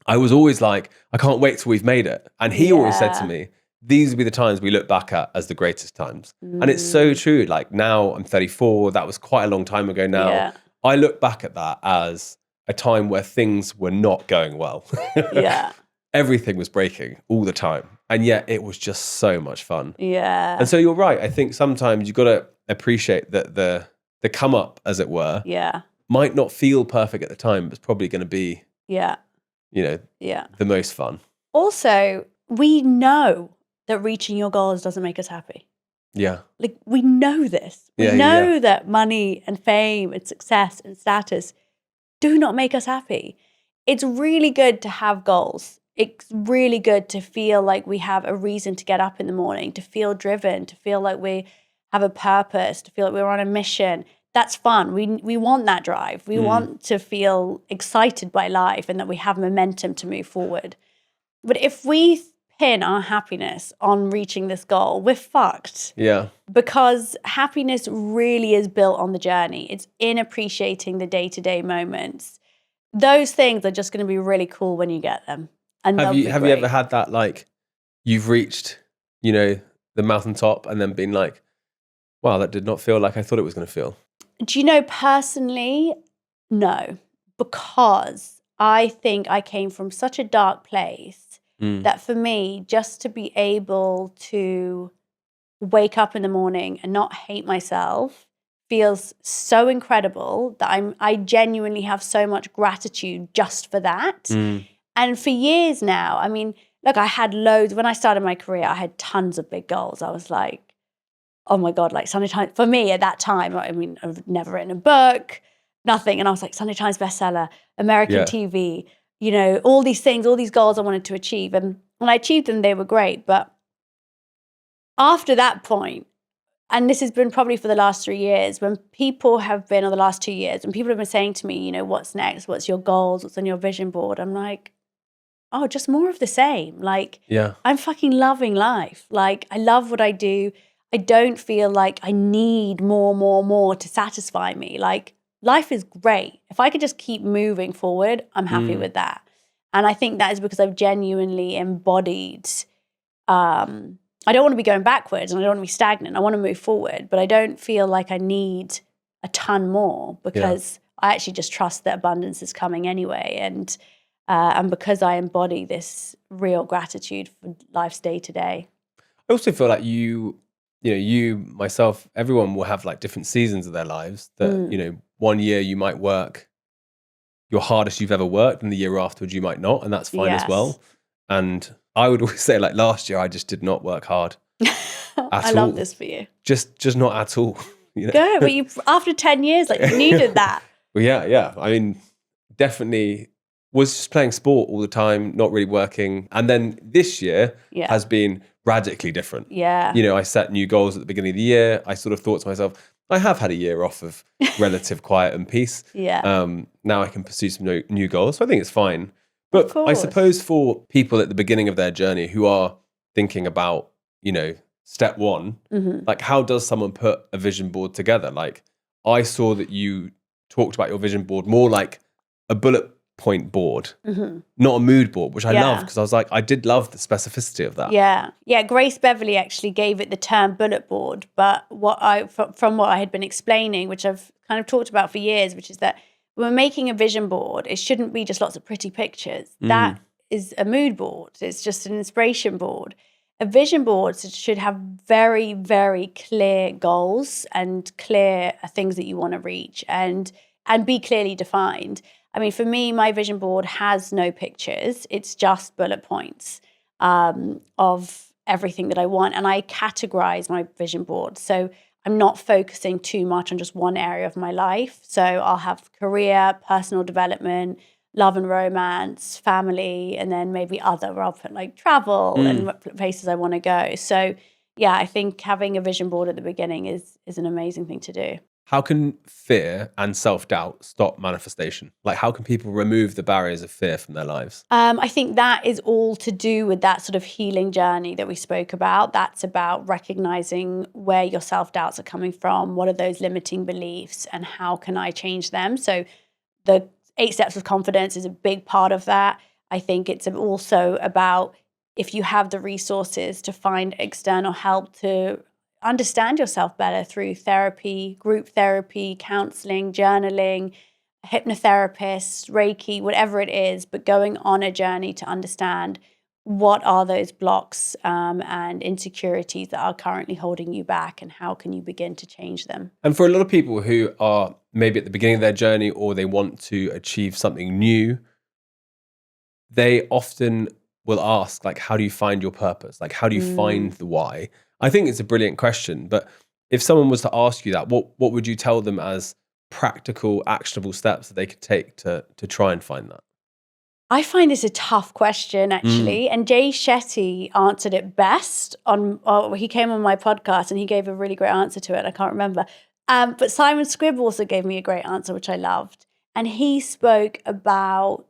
I was always like, I can't wait till we've made it. And he always said to me, these will be the times we look back at as the greatest times. And it's so true. Like now I'm 34. That was quite a long time ago now. Yeah. I look back at that as a time where things were not going well. Yeah. Everything was breaking all the time. And yet it was just so much fun. Yeah. And so you're right. I think sometimes you've got to appreciate that the come up, as it were, might not feel perfect at the time, but it's probably going to be, you know, the most fun. Also, we know that reaching your goals doesn't make us happy. Yeah. Like we know this. We know that money and fame and success and status do not make us happy. It's really good to have goals. It's really good to feel like we have a reason to get up in the morning, to feel driven, to feel like we have a purpose, to feel like we're on a mission. That's fun. We want that drive. We want to feel excited by life and that we have momentum to move forward. But if we pin our happiness on reaching this goal, we're fucked. Yeah. Because happiness really is built on the journey. It's in appreciating the day-to-day moments. Those things are just going to be really cool when you get them. And have you ever had that, like, you've reached, you know, the mountaintop and then been like, wow, that did not feel like I thought it was going to feel? Do you know, personally, no. Because I think I came from such a dark place that for me, just to be able to wake up in the morning and not hate myself, feels so incredible that I genuinely have so much gratitude just for that. And for years now, I mean, look, I had loads. When I started my career, I had tons of big goals. I was like, oh my God, like Sunday Times. For me at that time, I mean, I've never written a book, nothing. And I was like, Sunday Times bestseller, American TV, you know, all these things, all these goals I wanted to achieve. And when I achieved them, they were great. But after that point, and this has been probably for the last 3 years, when people have been, or the last 2 years, when people have been saying to me, you know, what's next? What's your goals? What's on your vision board? I'm like, oh, just more of the same. Like, I'm fucking loving life. Like, I love what I do. I don't feel like I need more to satisfy me. Like, life is great. If I could just keep moving forward, I'm happy with that. And I think that is because I've genuinely embodied, I don't want to be going backwards and I don't want to be stagnant. I want to move forward, but I don't feel like I need a ton more because I actually just trust that abundance is coming anyway. And because I embody this real gratitude for life's day to day. I also feel like you, myself, everyone will have like different seasons of their lives that, you know, one year you might work your hardest you've ever worked and the year afterwards you might not. And that's fine as well. And I would always say like last year, I just did not work hard I love this for you. Just not at all. You know? Good, but you after 10 years, like you needed that. Well, yeah. I mean, definitely was just playing sport all the time, not really working. And then this year has been radically different. Yeah. You know, I set new goals at the beginning of the year. I sort of thought to myself, I have had a year off of relative quiet and peace. Now I can pursue some new goals. So I think it's fine. But I suppose for people at the beginning of their journey who are thinking about, you know, step one, like how does someone put a vision board together? Like I saw that you talked about your vision board more like a bullet point board, not a mood board, which I love because I was like, I did love the specificity of that. Yeah. Grace Beverly actually gave it the term bullet board, but from what I had been explaining, which I've kind of talked about for years, which is that when we're making a vision board, it shouldn't be just lots of pretty pictures. That is a mood board. It's just an inspiration board. A vision board should have very, very clear goals and clear things that you want to reach and be clearly defined. I mean, for me, my vision board has no pictures. It's just bullet points of everything that I want. And I categorize my vision board. So I'm not focusing too much on just one area of my life. So I'll have career, personal development, love and romance, family, and then maybe other where I'll put like travel and places I want to go. So yeah, I think having a vision board at the beginning is an amazing thing to do. How can fear and self-doubt stop manifestation? Like how can people remove the barriers of fear from their lives? I think that is all to do with that sort of healing journey that we spoke about. That's about recognizing where your self-doubts are coming from. What are those limiting beliefs and how can I change them? So the 8 steps of confidence is a big part of that. I think it's also about if you have the resources to find external help to understand yourself better through therapy, group therapy, counseling, journaling, hypnotherapists, Reiki, whatever it is, but going on a journey to understand what are those blocks and insecurities that are currently holding you back and how can you begin to change them. And for a lot of people who are maybe at the beginning of their journey or they want to achieve something new, they often will ask, like, how do you find your purpose? Like, how do you find the why? I think it's a brilliant question, but if someone was to ask you that, what would you tell them as practical, actionable steps that they could take to try and find that? I find this a tough question, actually. And Jay Shetty answered it best he came on my podcast and he gave a really great answer to it. I can't remember. But Simon Scribb also gave me a great answer, which I loved. And he spoke about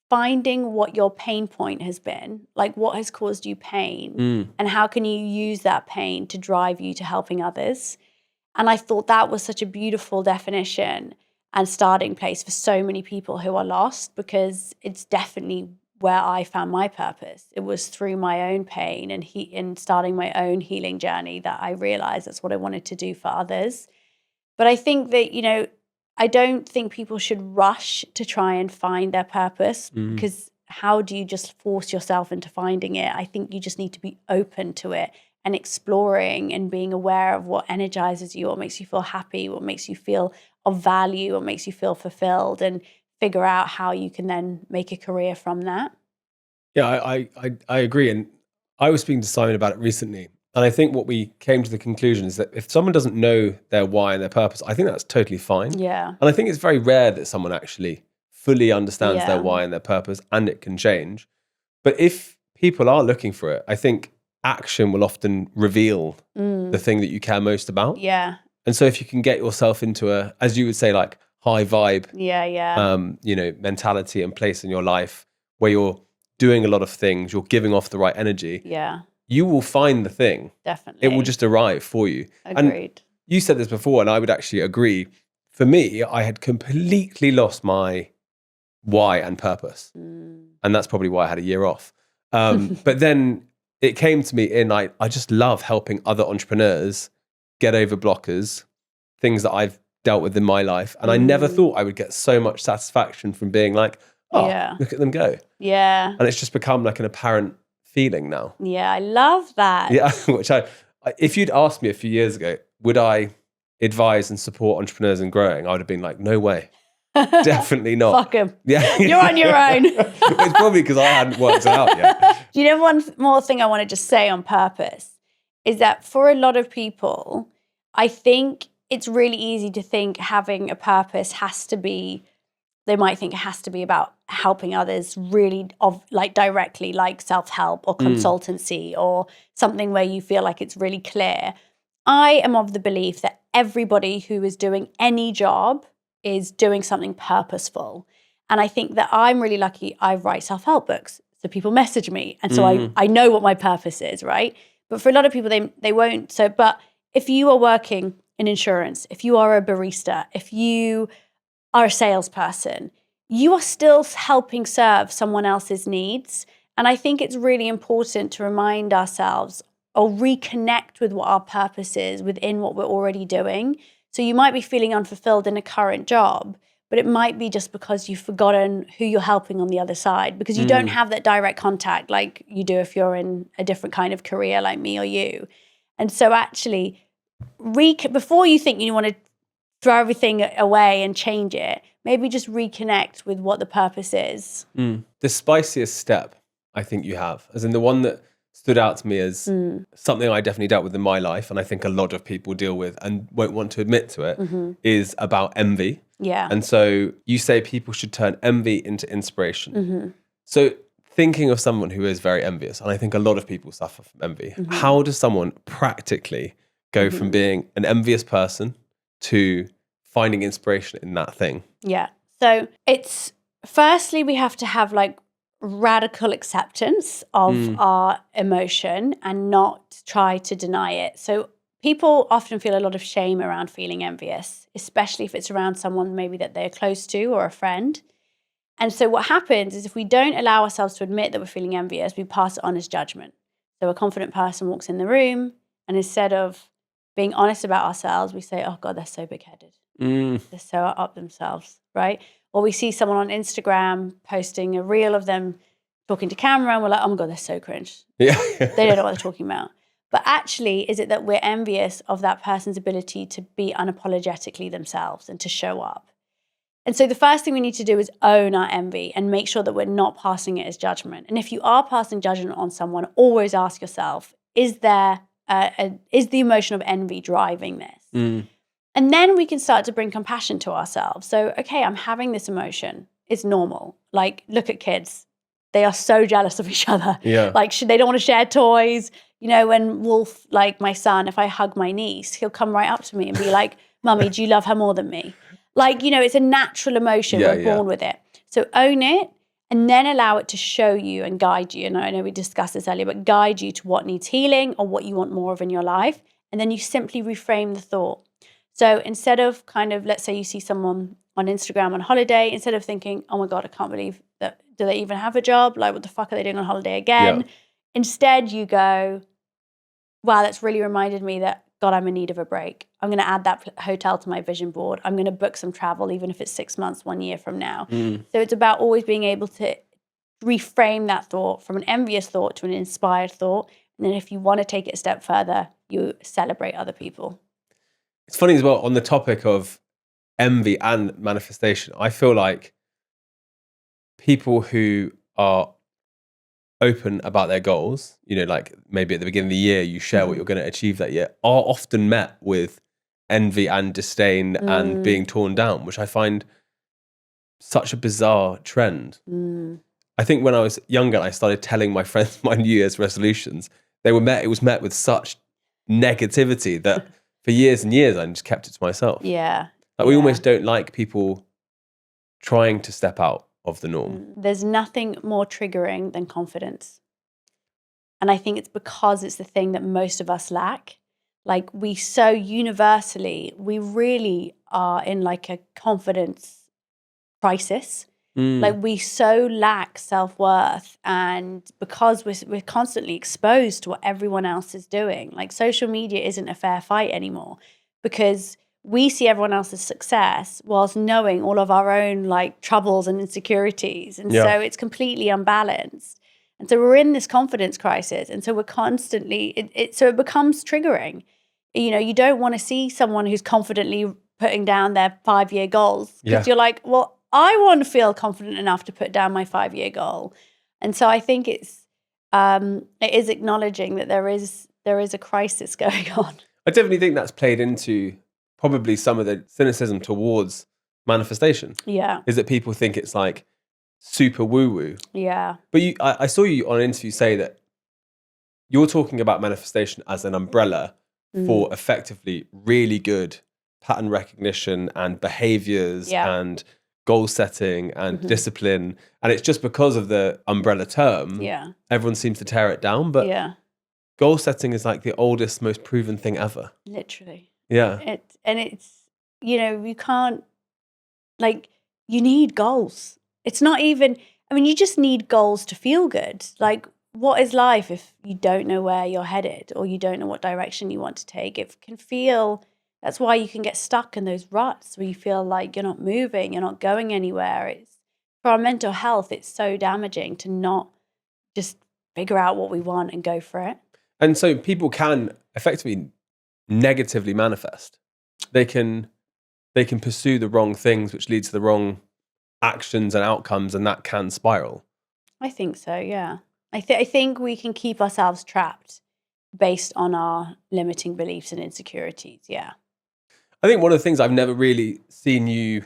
finding what your pain point has been, like what has caused you pain and how can you use that pain to drive you to helping others. And I thought that was such a beautiful definition and starting place for so many people who are lost, because it's definitely where I found my purpose. It was through my own pain and in starting my own healing journey that I realized that's what I wanted to do for others. But I think that, you know, I don't think people should rush to try and find their purpose because how do you just force yourself into finding it? I think you just need to be open to it and exploring and being aware of what energizes you, what makes you feel happy, what makes you feel of value, what makes you feel fulfilled, and figure out how you can then make a career from that. Yeah, I agree. And I was speaking to Simon about it recently. And I think what we came to the conclusion is that if someone doesn't know their why and their purpose, I think that's totally fine. Yeah. And I think it's very rare that someone actually fully understands their Yeah. why and their purpose, and it can change. But if people are looking for it, I think action will often reveal the thing that you care most about. Yeah. And so if you can get yourself into a, as you would say, like high vibe, mentality and place in your life where you're doing a lot of things, you're giving off the right energy, you will find the thing. Definitely. It will just arrive for you. Agreed. And you said this before, and I would actually agree. For me, I had completely lost my why and purpose. And that's probably why I had a year off. But then it came to me I just love helping other entrepreneurs get over blockers, things that I've dealt with in my life. And I never thought I would get so much satisfaction from being like, look at them go. Yeah. And it's just become like an apparent feeling now. Yeah, I love that. Yeah, which if you'd asked me a few years ago, would I advise and support entrepreneurs in growing? I would have been like, no way. Definitely not. Fuck them. Yeah. You're on your own. It's probably because I hadn't worked it out yet. Do you know one more thing I want to just say on purpose is that for a lot of people, I think it's really easy to think having a purpose they might think it has to be about helping others really directly, like self-help or consultancy or something where you feel like it's really clear. I am of the belief that everybody who is doing any job is doing something purposeful. And I think that I'm really lucky I write self-help books. So people message me. And so I know what my purpose is, right? But for a lot of people, they won't. But if you are working in insurance, if you are a barista, if you are a salesperson, you are still helping serve someone else's needs. And I think it's really important to remind ourselves or reconnect with what our purpose is within what we're already doing. So you might be feeling unfulfilled in a current job, but it might be just because you've forgotten who you're helping on the other side, because you don't have that direct contact like you do if you're in a different kind of career like me or you. And so actually, before you think you want to throw everything away and change it, maybe just reconnect with what the purpose is. The spiciest step I think you have, as in the one that stood out to me as something I definitely dealt with in my life, and I think a lot of people deal with and won't want to admit to it, is about envy. Yeah. And so you say people should turn envy into inspiration. So thinking of someone who is very envious, and I think a lot of people suffer from envy, how does someone practically go from being an envious person to finding inspiration in that thing? Yeah. So it's firstly, we have to have radical acceptance of our emotion and not try to deny it. So people often feel a lot of shame around feeling envious, especially if it's around someone maybe that they're close to or a friend. And so what happens is if we don't allow ourselves to admit that we're feeling envious, we pass it on as judgment. So a confident person walks in the room, and instead of being honest about ourselves, we say, oh God, they're so big-headed. They're so up themselves, right? Or we see someone on Instagram posting a reel of them talking to camera, and we're like, oh my God, they're so cringe. Yeah. They don't know what they're talking about. But actually, is it that we're envious of that person's ability to be unapologetically themselves and to show up? And so the first thing we need to do is own our envy and make sure that we're not passing it as judgment. And if you are passing judgment on someone, always ask yourself, is the emotion of envy driving this? And then we can start to bring compassion to ourselves. So, okay, I'm having this emotion. It's normal. Look at kids. They are so jealous of each other. Yeah. They don't want to share toys. When Wolf, my son, if I hug my niece, he'll come right up to me and be like, Mummy, do you love her more than me? It's a natural emotion. We're born with it. So own it and then allow it to show you and guide you. And I know we discussed this earlier, but guide you to what needs healing or what you want more of in your life. And then you simply reframe the thought. So instead of let's say you see someone on Instagram on holiday, instead of thinking, oh my God, I can't believe that, do they even have a job? What the fuck are they doing on holiday again? Yeah. Instead you go, wow, that's really reminded me that, God, I'm in need of a break. I'm going to add that hotel to my vision board. I'm going to book some travel, even if it's 6 months, 1 year from now. So it's about always being able to reframe that thought from an envious thought to an inspired thought. And then if you want to take it a step further, you celebrate other people. It's funny as well, on the topic of envy and manifestation, I feel like people who are open about their goals, like maybe at the beginning of the year, you share what you're going to achieve that year, are often met with envy and disdain and being torn down, which I find such a bizarre trend. I think when I was younger, I started telling my friends my New Year's resolutions. It was met with such negativity that for years and years, I just kept it to myself. Yeah. Like we almost don't like people trying to step out of the norm. There's nothing more triggering than confidence. And I think it's because it's the thing that most of us lack. Like we so universally, we really are in like a confidence crisis. Like we so lack self-worth, and because we're constantly exposed to what everyone else is doing. Like social media isn't a fair fight anymore because we see everyone else's success whilst knowing all of our own like troubles and insecurities. And so it's completely unbalanced. And so we're in this confidence crisis. And so we're constantly, so it becomes triggering. You don't want to see someone who's confidently putting down their 5-year goals because you're like, well, I want to feel confident enough to put down my 5-year goal. And so I think it is acknowledging that there is a crisis going on. I definitely think that's played into probably some of the cynicism towards manifestation. Yeah. Is that people think it's like super woo-woo. Yeah. But I saw you on an interview say that you're talking about manifestation as an umbrella for effectively really good pattern recognition and behaviors and goal setting and discipline. And it's just because of the umbrella term, everyone seems to tear it down. But goal setting is like the oldest, most proven thing ever. Literally. Yeah. It's, you can't, like, you need goals. It's not even, you just need goals to feel good. Like, what is life if you don't know where you're headed or you don't know what direction you want to take? It can feel, that's why you can get stuck in those ruts where you feel like you're not moving, you're not going anywhere. It's, for our mental health, it's so damaging to not just figure out what we want and go for it. And so people can effectively negatively manifest. They can pursue the wrong things, which leads to the wrong actions and outcomes, and that can spiral. I think so, yeah. I think we can keep ourselves trapped based on our limiting beliefs and insecurities, yeah. I think one of the things I've never really seen you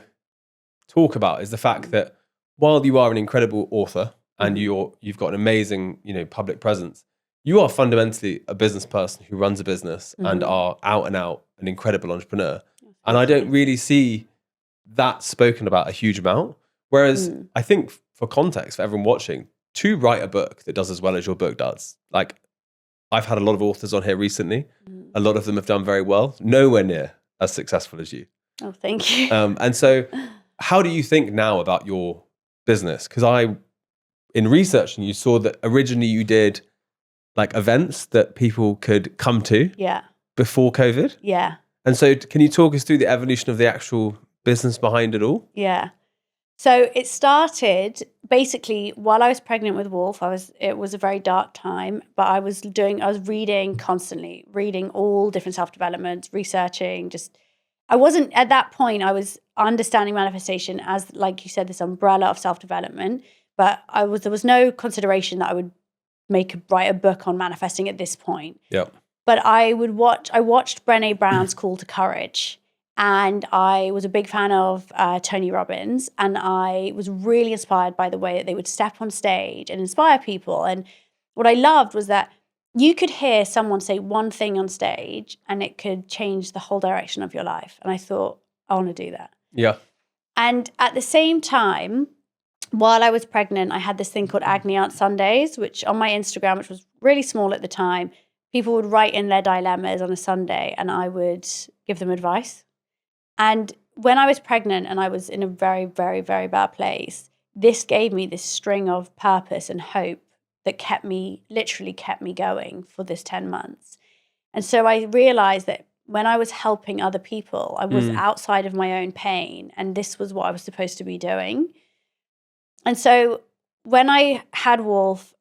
talk about is the fact that while you are an incredible author and you've got an amazing, public presence, you are fundamentally a business person who runs a business and are out and out an incredible entrepreneur. And I don't really see that spoken about a huge amount. Whereas I think for context, for everyone watching, to write a book that does as well as your book does, like I've had a lot of authors on here recently. A lot of them have done very well, nowhere near as successful as you. Oh, thank you. And so how do you think now about your business? Because in researching, you saw that originally you did like events that people could come to before COVID. Yeah. And so can you talk us through the evolution of the actual business behind it all? Yeah. So it started basically while I was pregnant with Wolf. It was a very dark time, but I was reading constantly, reading all different self-development, researching, I wasn't at that point, I was understanding manifestation as, like you said, this umbrella of self-development, but there was no consideration that I would write a book on manifesting at this point. Yeah. But I watched Brené Brown's Call to Courage. And I was a big fan of Tony Robbins, and I was really inspired by the way that they would step on stage and inspire people. And what I loved was that you could hear someone say one thing on stage and it could change the whole direction of your life. And I thought, I want to do that. Yeah. And at the same time, while I was pregnant, I had this thing called Agony Aunt Sundays, which on my Instagram, which was really small at the time, people would write in their dilemmas on a Sunday and I would give them advice. And when I was pregnant and I was in a very, very, very bad place, this gave me this string of purpose and hope that literally kept me going for this 10 months. And so I realized that when I was helping other people, I was outside of my own pain, and this was what I was supposed to be doing. And so when I had Wolf,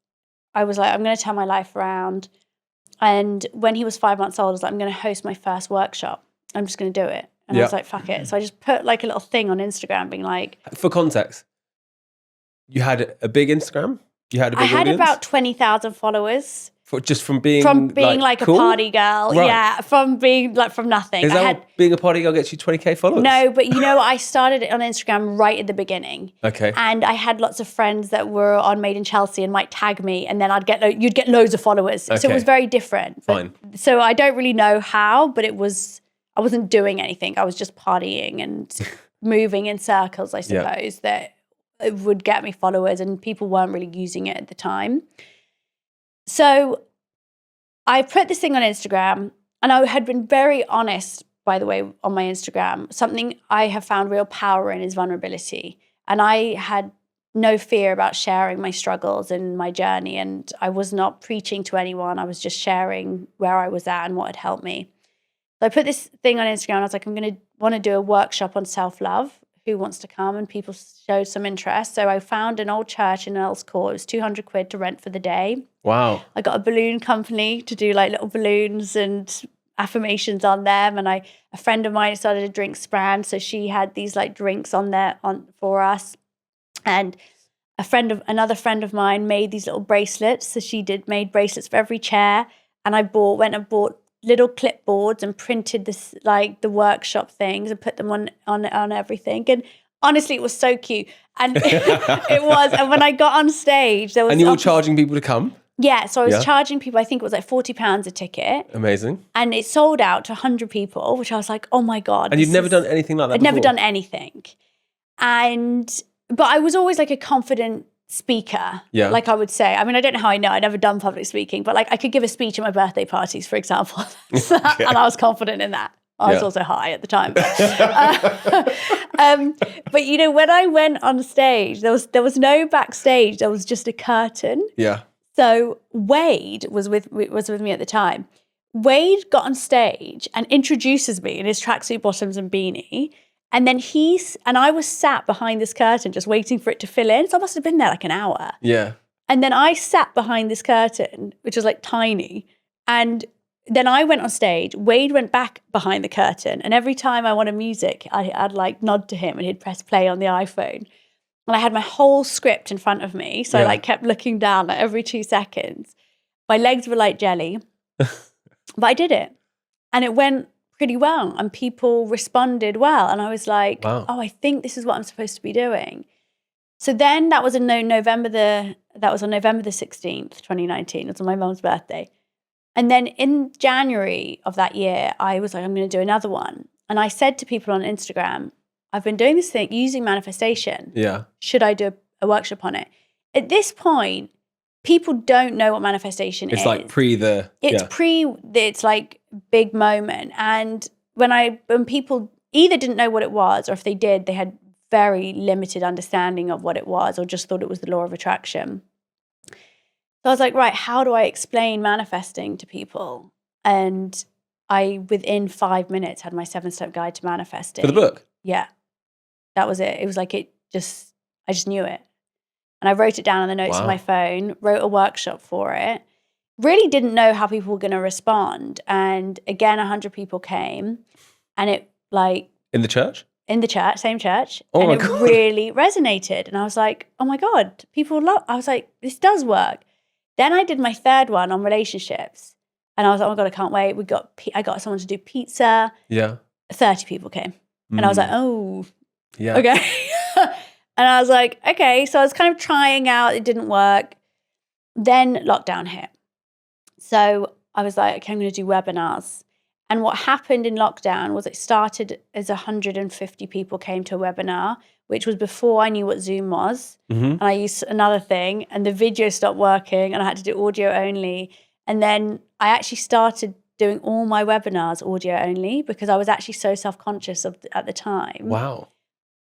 I was like, I'm going to turn my life around. And when he was 5 months old, I was like, I'm going to host my first workshop. I'm just going to do it. And I was like, fuck it. So I just put like a little thing on Instagram being like... For context, you had a big Instagram? You had a big I had audience? about 20,000 followers. From being like cool? a party girl. Right. Yeah, from being like from nothing. Is that what being a party girl gets you 20k followers? No, but you know what? I started it on Instagram right at the beginning. Okay. And I had lots of friends that were on Made in Chelsea and might tag me, and then you'd get loads of followers. Okay. So it was very different. Fine. So I don't really know how, but I wasn't doing anything. I was just partying and moving in circles, I suppose, that it would get me followers, and people weren't really using it at the time. So I put this thing on Instagram, and I had been very honest, by the way, on my Instagram. Something I have found real power in is vulnerability. And I had no fear about sharing my struggles and my journey. And I was not preaching to anyone. I was just sharing where I was at and what had helped me. So I put this thing on Instagram. I was like, I'm going to want to do a workshop on self-love. Who wants to come? And people showed some interest. So I found an old church in Earl's Court. It was 200 quid to rent for the day. Wow. I got a balloon company to do like little balloons and affirmations on them. And a friend of mine started a drinks brand. So she had these like drinks on there for us. And another friend of mine made these little bracelets. So she made bracelets for every chair. And I went and bought little clipboards and printed this like the workshop things and put them on everything. And honestly, it was so cute. And it was. And when I got on stage, there was... And you were charging people to come? Yeah. So I was charging people, I think it was like £40 a ticket. Amazing. And it sold out to 100 people, which I was like, oh my God. And you'd never done anything like that before? I'd never done anything. But I was always like a confident speaker, like I would say. I mean, I don't know how I know. I'd never done public speaking, but like I could give a speech at my birthday parties, for example. Okay. And I was confident in that. I was also high at the time. But you know, when I went on stage, there was no backstage. There was just a curtain. Yeah. So Wade was with me at the time. Wade got on stage and introduces me in his tracksuit bottoms and beanie. And then I was sat behind this curtain just waiting for it to fill in. So I must have been there like an hour. Yeah. And then I sat behind this curtain, which was like tiny. And then I went on stage. Wade went back behind the curtain. And every time I wanted music, I'd like nod to him and he'd press play on the iPhone. And I had my whole script in front of me. So I like kept looking down like every 2 seconds. My legs were like jelly. But I did it. And it went pretty well, and people responded well, and I was like, wow. Oh, I think this is what I'm supposed to be doing. So then that was on November the 16th, 2019. It was on my mum's birthday. And then in January of that year, I was like, I'm going to do another one. And I said to people on Instagram, I've been doing this thing using manifestation. Yeah. Should I do a workshop on it? At this point, people don't know what manifestation is. It's like it's like big moment. And when people either didn't know what it was, or if they did, they had very limited understanding of what it was, or just thought it was the law of attraction. So I was like, right, how do I explain manifesting to people? And I, within 5 minutes, had my 7-step guide to manifesting. For the book? Yeah. That was it. It was like I just knew it. And I wrote it down on the notes on my phone, wrote a workshop for it. Really didn't know how people were going to respond. And again, 100 people came, and it like... In the church? In the church, same church. Oh and my it God. really resonated. And I was like, oh my God, I was like, this does work. Then I did my third one on relationships. And I was like, oh my God, I can't wait. I got someone to do pizza. Yeah. 30 people came. And I was like, oh, yeah. Okay. And I was like, okay. So I was kind of trying out. It didn't work. Then lockdown hit. So I was like, okay, I'm going to do webinars. And what happened in lockdown was it started as 150 people came to a webinar, which was before I knew what Zoom was. Mm-hmm. And I used another thing, and the video stopped working, and I had to do audio only. And then I actually started doing all my webinars audio only, because I was actually so self-conscious at the time. Wow.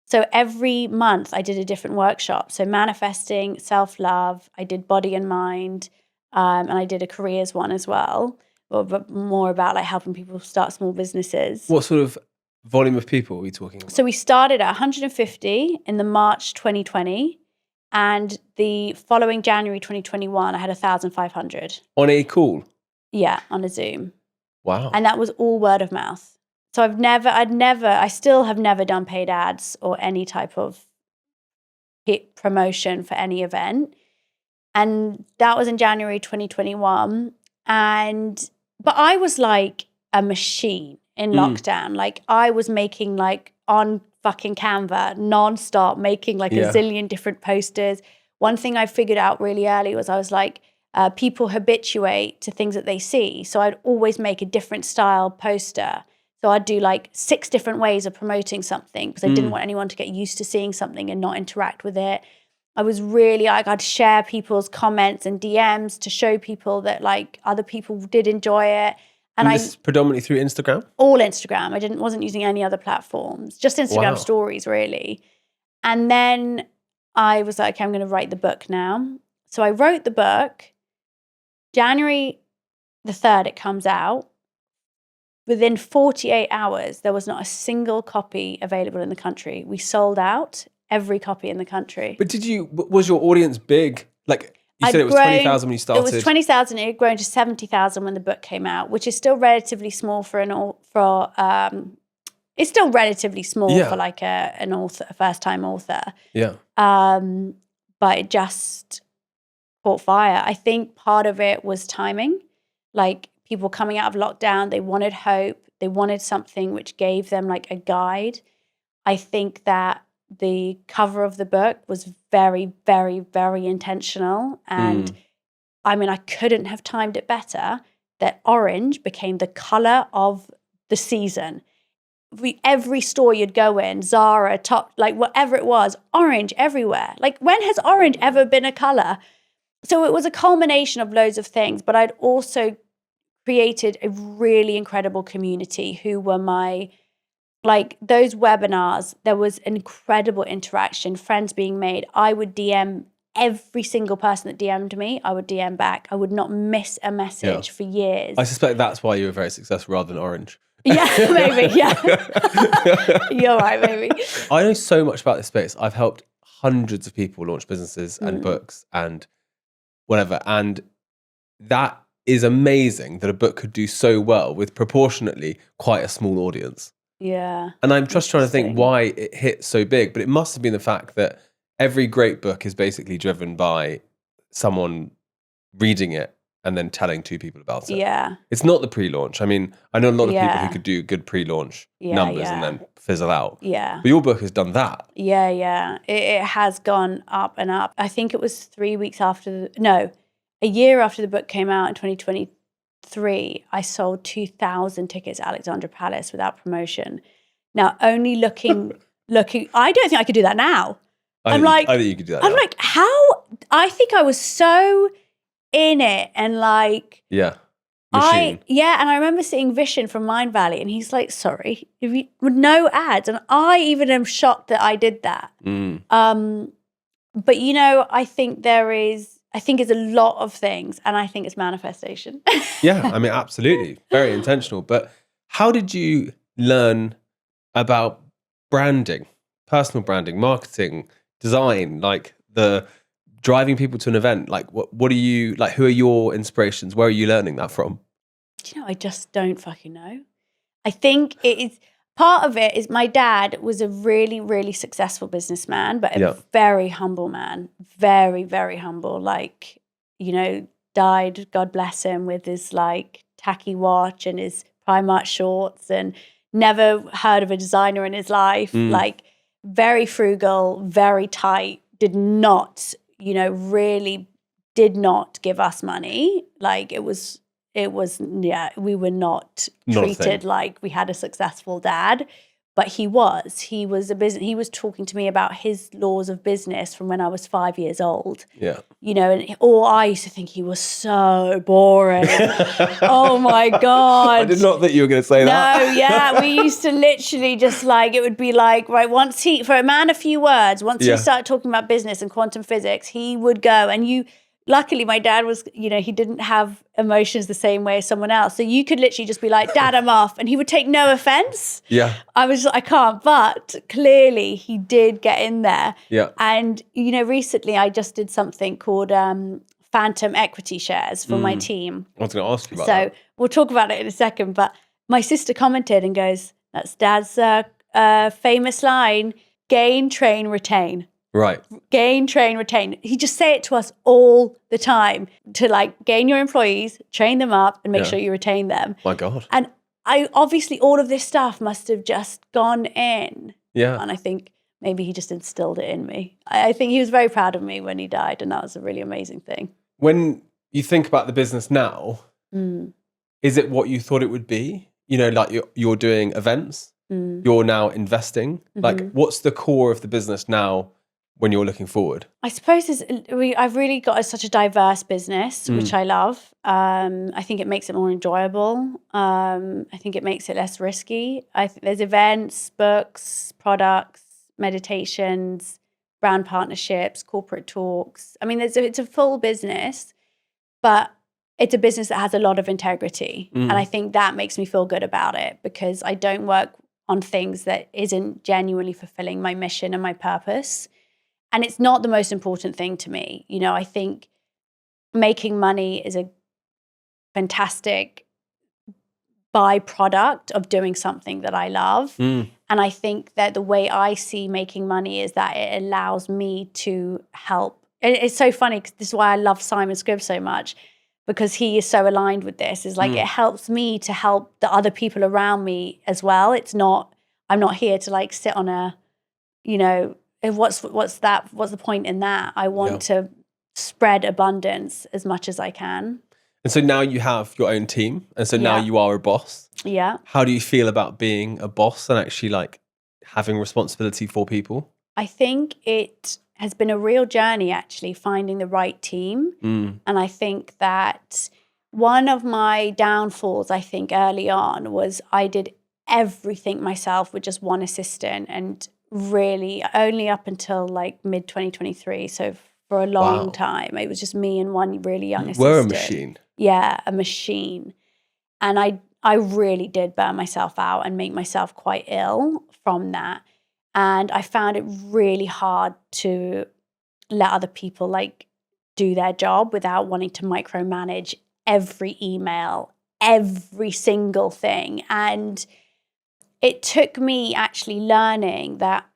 So every month I did a different workshop. So manifesting, self-love, I did body and mind, and I did a careers one as well, but more about like helping people start small businesses. What sort of volume of people are we talking about? So we started at 150 in the March 2020, and the following January 2021, I had 1,500. On a call? Yeah, on a Zoom. Wow. And that was all word of mouth. So I still have never done paid ads or any type of hit promotion for any event. And that was in January 2021. But I was like a machine in lockdown. Like I was making like on fucking Canva nonstop, making like a zillion different posters. One thing I figured out really early was I was like, people habituate to things that they see. So I'd always make a different style poster. So I'd do like 6 different ways of promoting something because I didn't want anyone to get used to seeing something and not interact with it. I was really like, I'd share people's comments and DMs to show people that like other people did enjoy it. And this is predominantly through Instagram? All Instagram. I wasn't using any other platforms, just Instagram stories really. And then I was like, okay, I'm going to write the book now. So I wrote the book. January the 3rd, it comes out. Within 48 hours, there was not a single copy available in the country. We sold out every copy in the country. But was your audience big? Like you said, it was 20,000 when you started. It was 20,000. It had grown to 70,000 when the book came out, which is still relatively small it's still relatively small for like an author, a first-time author. Yeah. But it just caught fire. I think part of it was timing. Like people coming out of lockdown, they wanted hope. They wanted something which gave them like a guide. I think that the cover of the book was very, very, very intentional. And I mean, I couldn't have timed it better that orange became the color of the season. Every store you'd go in, Zara, Top, like whatever it was, orange everywhere. Like when has orange ever been a color? So it was a culmination of loads of things, but I'd also created a really incredible community who were like those webinars, there was incredible interaction, friends being made. I would DM every single person that DM'd me, I would DM back. I would not miss a message for years. I suspect that's why you were very successful rather than orange. Yeah, maybe, yeah. You're right, maybe. I know so much about this space. I've helped hundreds of people launch businesses and books and whatever. And that is amazing that a book could do so well with proportionately quite a small audience. Yeah. And I'm just trying to think why it hit so big, but it must have been the fact that every great book is basically driven by someone reading it and then telling 2 people about it. Yeah. It's not the pre-launch. I mean, I know a lot of people who could do good pre-launch numbers and then fizzle out. Yeah. But your book has done that. Yeah, yeah. It has gone up and up. I think it was 3 weeks after, a year after the book came out in 2023, I sold 2,000 tickets at Alexandra Palace without promotion. Now, only looking, I don't think I could do that now. I think you could do that I'm now. like, how? I think I was so in it and like... Yeah. Machine. And I remember seeing Vishen from Mind Valley and he's like, sorry, with no ads. And I even am shocked that I did that. But, I think it's a lot of things and I think it's manifestation. Yeah, I mean, absolutely. Very intentional. But how did you learn about branding, personal branding, marketing, design, like the driving people to an event? Like what are you, like, who are your inspirations? Where are you learning that from? I just don't fucking know. I think it is, part of it is my dad was a really, really successful businessman, but a very humble man, very, very humble. Like, died, God bless him, with his like tacky watch and his Primark shorts and never heard of a designer in his life. Like very frugal, very tight, did not, really did not give us money. Like it was, we were not treated like we had a successful dad, but he was he was talking to me about his laws of business from when I was 5 years old. Yeah. And I used to think he was so boring. Oh my God. I did not think you were going to say that. No, yeah. We used to literally just like, it would be like, right, for a man, a few words, once he started talking about business and quantum physics, he would go and luckily my dad was, he didn't have emotions the same way as someone else. So you could literally just be like, Dad, I'm off. And he would take no offense. Yeah. I was like, I can't. But clearly he did get in there. Yeah. And, recently I just did something called phantom equity shares for my team. I was going to ask you about So that. we'll talk about it in a second. But my sister commented and goes, "That's Dad's famous line: gain, train, retain." Right. Gain, train, retain. He just say it to us all the time to like gain your employees, train them up, and make sure you retain them. My God. And I obviously all of this stuff must have just gone in. Yeah. And I think maybe he just instilled it in me. I think he was very proud of me when he died, and that was a really amazing thing. When you think about the business now, is it what you thought it would be? You know, like you're doing events, you're now investing. Like, what's the core of the business now when you're looking forward? I suppose I've really got such a diverse business, which I love. I think it makes it more enjoyable. I think it makes it less risky. I think there's events, books, products, meditations, brand partnerships, corporate talks. I mean, it's a full business, but it's a business that has a lot of integrity. And I think that makes me feel good about it because I don't work on things that isn't genuinely fulfilling my mission and my purpose. And it's not the most important thing to me. You know, I think making money is a fantastic byproduct of doing something that I love. And I think that the way I see making money is that it allows me to help. And it's so funny because this is why I love Simon Scribb so much, because he is so aligned with this. Is like it helps me to help the other people around me as well. It's not, I'm not here to like sit on a, you know, what's the point in that? I want to spread abundance as much as I can. And so now you have your own team, and so now you are a boss. Yeah. How do you feel about being a boss and actually like having responsibility for people? I think it has been a real journey actually finding the right team. And I think that one of my downfalls, I think early on, was I did everything myself with just one assistant, and really only up until like mid 2023. So for a long time, it was just me and one really young assistant. We're a machine. Yeah, a machine. And I really did burn myself out and make myself quite ill from that. And I found it really hard to let other people like do their job without wanting to micromanage every email, every single thing. And it took me actually learning that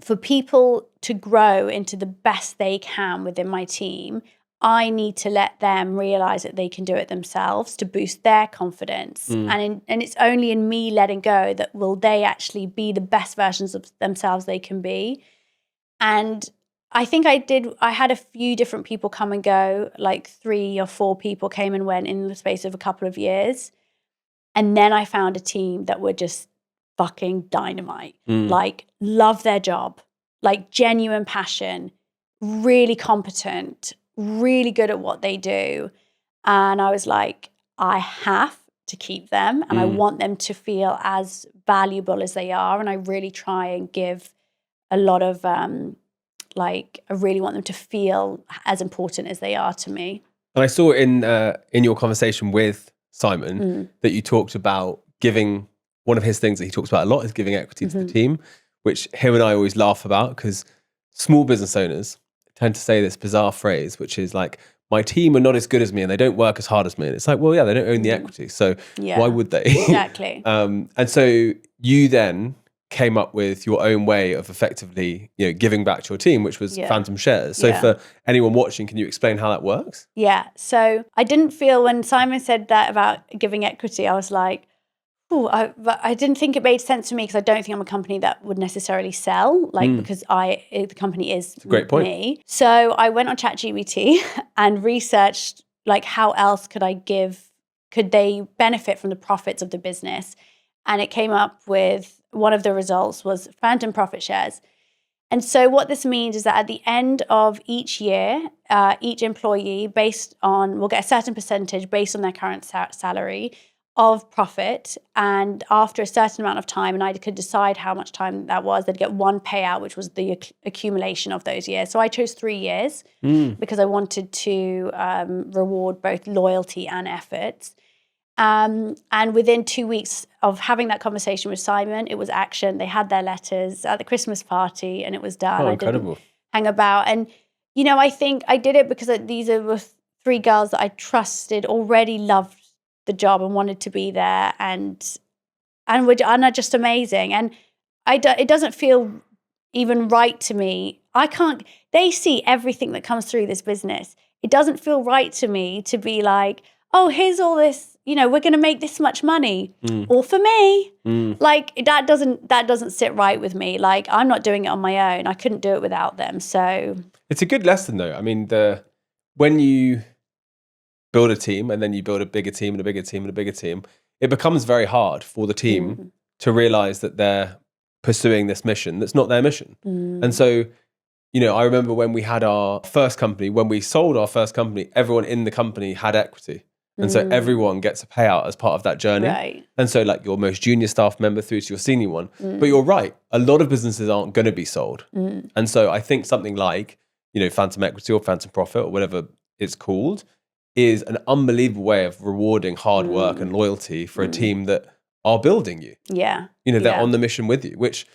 for people to grow into the best they can within my team, I need to let them realize that they can do it themselves to boost their confidence. And it's only in me letting go that will they actually be the best versions of themselves they can be. And I think I had a few different people come and go, like 3 or 4 people came and went in the space of a couple of years. And then I found a team that were just fucking dynamite, like love their job, like genuine passion, really competent, really good at what they do. And I was like, I have to keep them and I want them to feel as valuable as they are. And I really try and give a lot of, I really want them to feel as important as they are to me. And I saw in your conversation with Simon that you talked about giving, one of his things that he talks about a lot is giving equity to the team, which him and I always laugh about because small business owners tend to say this bizarre phrase, which is like, my team are not as good as me and they don't work as hard as me. And it's like, well, yeah, they don't own the equity. So why would they? Exactly. And so you then came up with your own way of effectively, you know, giving back to your team, which was phantom shares. So for anyone watching, can you explain how that works? Yeah. So I didn't feel when Simon said that about giving equity, I was like, but I didn't think it made sense to me because I don't think I'm a company that would necessarily sell, because the company is great point. me. So I went on ChatGPT and researched like how else could they benefit from the profits of the business? And it came up with one of the results was phantom profit shares. And so what this means is that at the end of each year, each employee will get a certain percentage based on their current salary of profit, and after a certain amount of time, and I could decide how much time that was, they'd get one payout, which was the accumulation of those years. So I chose 3 years because I wanted to reward both loyalty and efforts. And within 2 weeks of having that conversation with Simon, it was action. They had their letters at the Christmas party and it was done. Oh, incredible. I didn't hang about. And, you know, I think I did it because these are 3 girls that I trusted already loved the job and wanted to be there and are just amazing. And it doesn't feel even right to me. They see everything that comes through this business. It doesn't feel right to me to be like, oh, here's all this, we're going to make this much money, all for me. Like that doesn't sit right with me. Like I'm not doing it on my own. I couldn't do it without them. So it's a good lesson though. I mean, when you build a team and then you build a bigger team and a bigger team and a bigger team, it becomes very hard for the team to realize that they're pursuing this mission that's not their mission. And so, I remember when we had our first company, when we sold our first company, everyone in the company had equity. And so everyone gets a payout as part of that journey. Right. And so like your most junior staff member through to your senior one. But you're right, a lot of businesses aren't going to be sold. And so I think something like, phantom equity or phantom profit or whatever it's called is an unbelievable way of rewarding hard work and loyalty for a team that are building you. Yeah. They're on the mission with you, which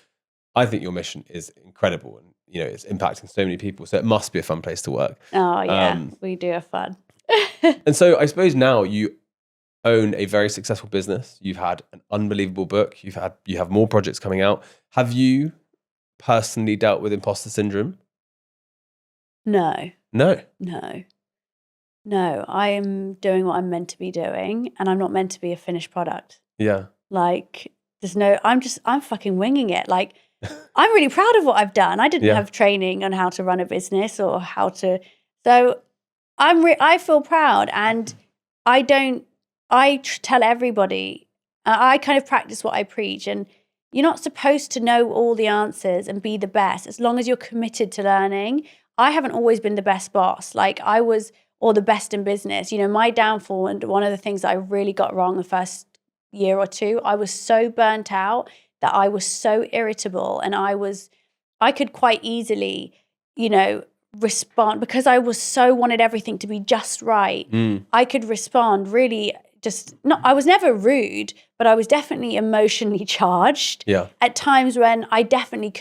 I think your mission is incredible. And, it's impacting so many people. So it must be a fun place to work. Oh, yeah. We do have fun. And so I suppose now you own a very successful business. You've had an unbelievable book. You have more projects coming out. Have you personally dealt with imposter syndrome? No. No. I am doing what I'm meant to be doing, and I'm not meant to be a finished product. Yeah. Like I'm fucking winging it. Like I'm really proud of what I've done. I didn't have training on how to run a business or how to, so I feel proud, and tell everybody, I kind of practice what I preach, and you're not supposed to know all the answers and be the best as long as you're committed to learning. I haven't always been the best boss, or the best in business. My downfall, and one of the things that I really got wrong the first year or two, I was so burnt out that I was so irritable, and I could quite easily, respond because I wanted everything to be just right. I could respond really I was never rude, but I was definitely emotionally charged at times when I definitely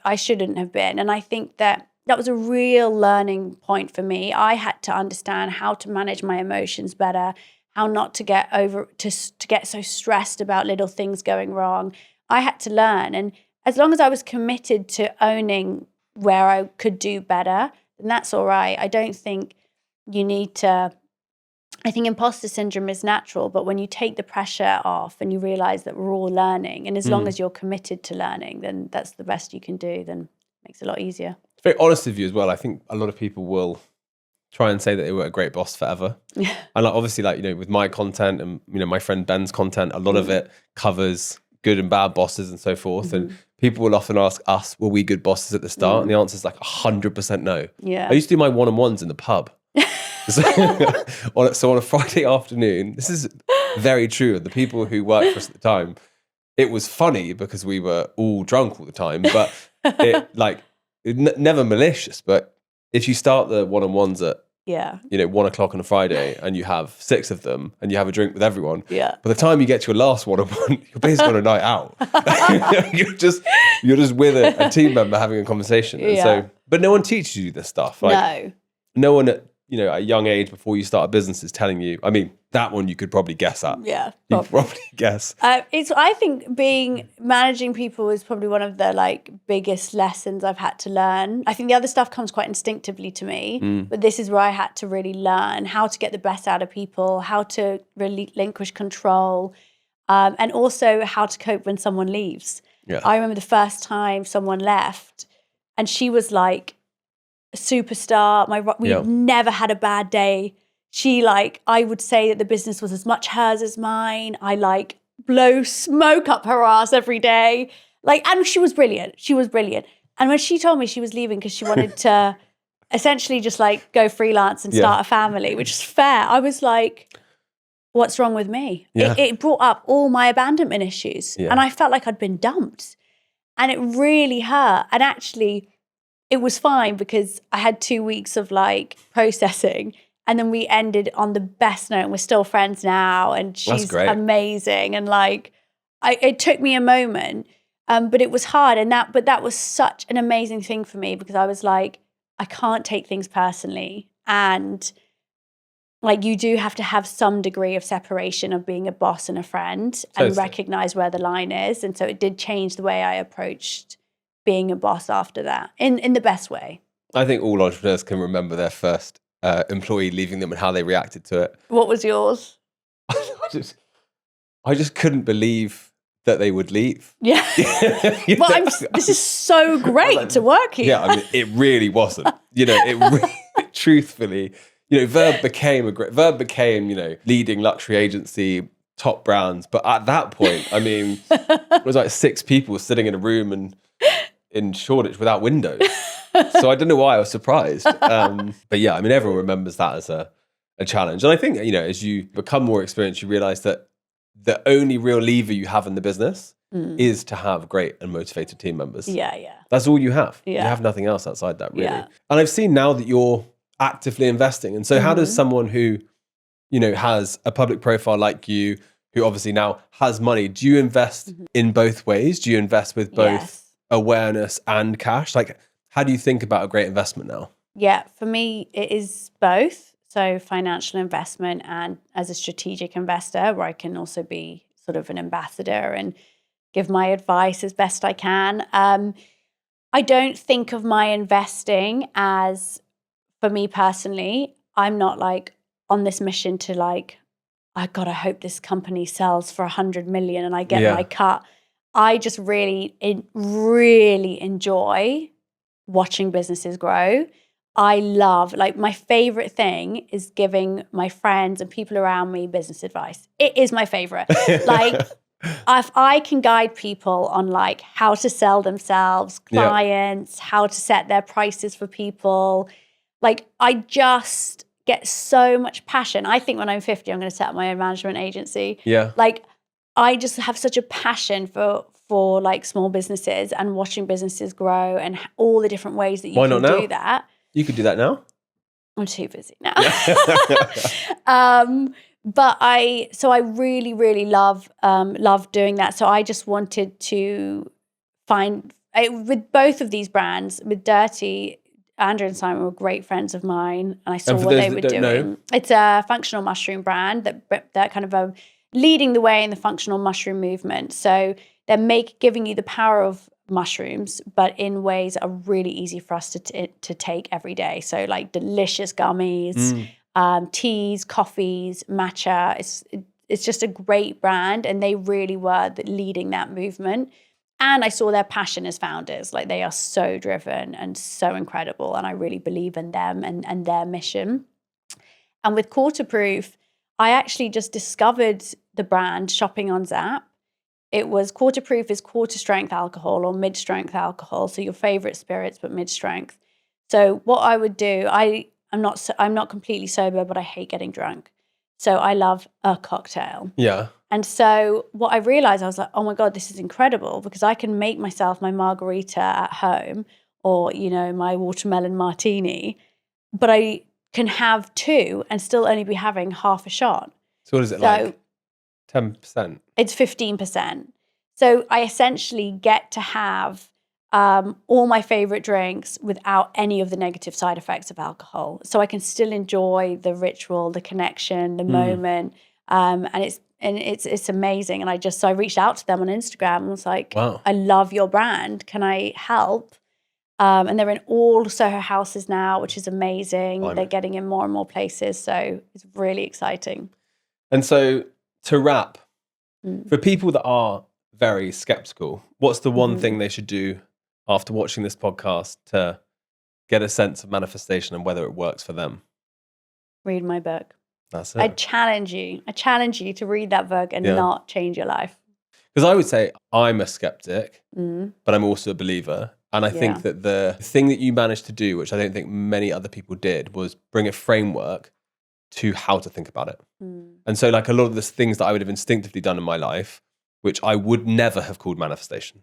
I shouldn't have been. And I think that was a real learning point for me. I had to understand how to manage my emotions better, how not to get to get so stressed about little things going wrong. I had to learn. And as long as I was committed to owning where I could do better, then that's all right. I don't think you need to, I think imposter syndrome is natural, but when you take the pressure off and you realize that we're all learning, and as long as you're committed to learning, then that's the best you can do, then it makes it a lot easier. It's very honest of you as well. I think a lot of people will try and say that they were a great boss forever. And obviously with my content and, my friend Ben's content, a lot of it covers good and bad bosses and so forth. And people will often ask us, were we good bosses at the start? And the answer is 100% no. Yeah. I used to do my one-on-ones in the pub. So on a Friday afternoon, this is very true. And the people who worked for us at the time, it was funny because we were all drunk all the time, but never malicious. But if you start the one-on-ones at 1 o'clock on a Friday and you have 6 of them and you have a drink with everyone, by the time you get to your last one-on-one, you're basically on a night out. you're just with a team member having a conversation. And so, but no one teaches you this stuff. No one at a young age before you start a business is telling you. I mean, that one you could probably guess at. Yeah, you could probably guess. I think managing people is probably one of the biggest lessons I've had to learn. I think the other stuff comes quite instinctively to me, but this is where I had to really learn how to get the best out of people, how to relinquish control, and also how to cope when someone leaves. Yeah. I remember the first time someone left, and she was like a superstar. We've never had a bad day. She I would say that the business was as much hers as mine. I blow smoke up her ass every day. And she was brilliant. And when she told me she was leaving because she wanted to essentially just go freelance and start a family, which is fair, I was like, what's wrong with me? Yeah. It brought up all my abandonment issues. Yeah. And I felt like I'd been dumped. And it really hurt. And actually, it was fine because I had 2 weeks of processing, and then we ended on the best note. We're still friends now, and she's amazing. And it took me a moment, but it was hard. But that was such an amazing thing for me because I was I can't take things personally, and like you do have to have some degree of separation of being a boss and a friend Totally. and recognize where the line is. And so it did change the way I approached being a boss after that in the best way. I think all entrepreneurs can remember their first employee leaving them and how they reacted to it. What was yours? I just couldn't believe that they would leave. Yeah. Well, this is so great like, to work here. Yeah, I mean, it really wasn't. Truthfully, Verb became leading luxury agency, top brands. But at that point, I mean, it was like 6 people sitting in a room and in Shoreditch without windows. So I don't know why I was surprised. But yeah, I mean, everyone remembers that as a challenge. And I think, as you become more experienced, you realize that the only real lever you have in the business is to have great and motivated team members. Yeah. That's all you have. Yeah. You have nothing else outside that, really. Yeah. And I've seen now that you're actively investing. And so how does someone who, has a public profile like you, who obviously now has money, do you invest in both ways? Do you invest with both awareness and cash? Like, how do you think about a great investment now? Yeah, for me, it is both. So financial investment and as a strategic investor, where I can also be sort of an ambassador and give my advice as best I can. I don't think of my investing as, for me personally, I'm not like on this mission to like, I hope this company sells for 100 million and I get my cut. I just really enjoy watching businesses grow. I love, like, my favorite thing is giving my friends and people around me business advice. It is my favorite. Like, if I can guide people on like how to sell themselves, clients, how to set their prices for people, like, I just get so much passion. I think when I'm 50, I'm going to set up my own management agency. Yeah. Like, I just have such a passion for like small businesses and watching businesses grow and all the different ways that you can do that. You could do that now. I'm too busy now. But I really, really love doing that. So I just wanted to find with both of these brands, with Dirty, Andrew and Simon were great friends of mine, and I saw what they were doing. It's a functional mushroom brand that kind of leading the way in the functional mushroom movement. So they're giving you the power of mushrooms, but in ways that are really easy for us to take every day. So like delicious gummies, teas, coffees, matcha. It's just a great brand, and they really were leading that movement. And I saw their passion as founders. Like, they are so driven and so incredible, and I really believe in them and their mission. And with Quarterproof, I actually just discovered the brand shopping on Zap. It was Quarterproof is quarter strength alcohol or mid strength alcohol, so your favorite spirits but mid strength. So what I would do, I'm not completely sober, but I hate getting drunk. So I love a cocktail. Yeah. And so what I realized, I was like, oh my God, this is incredible, because I can make myself my margarita at home or, my watermelon martini, but I can have 2 and still only be having half a shot. So what is it like? 10%? It's 15%. So I essentially get to have all my favorite drinks without any of the negative side effects of alcohol. So I can still enjoy the ritual, the connection, the moment. And it's amazing. And I reached out to them on Instagram and was like, wow, I love your brand. Can I help? And they're in all Soho houses now, which is amazing. They're getting in more and more places. So it's really exciting. And so to wrap, for people that are very skeptical, what's the one thing they should do after watching this podcast to get a sense of manifestation and whether it works for them? Read my book. That's it. I challenge you to read that book and not change your life. Because I would say I'm a skeptic, but I'm also a believer. And I think that the thing that you managed to do, which I don't think many other people did, was bring a framework to how to think about it. And so like a lot of the things that I would have instinctively done in my life, which I would never have called manifestation.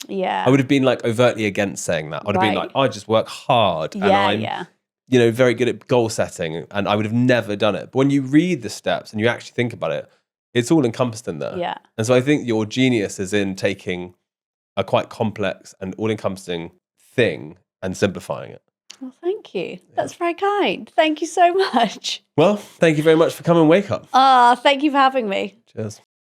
Yeah. I would have been like overtly against saying that. I would have been like, I just work hard and I'm very good at goal setting, and I would have never done it. But when you read the steps and you actually think about it, it's all encompassed in there. Yeah. And so I think your genius is in taking a quite complex and all-encompassing thing and simplifying it. Well, thank you. That's very kind. Thank you so much. Well, thank you very much for coming. Wake up. Thank you for having me. Cheers.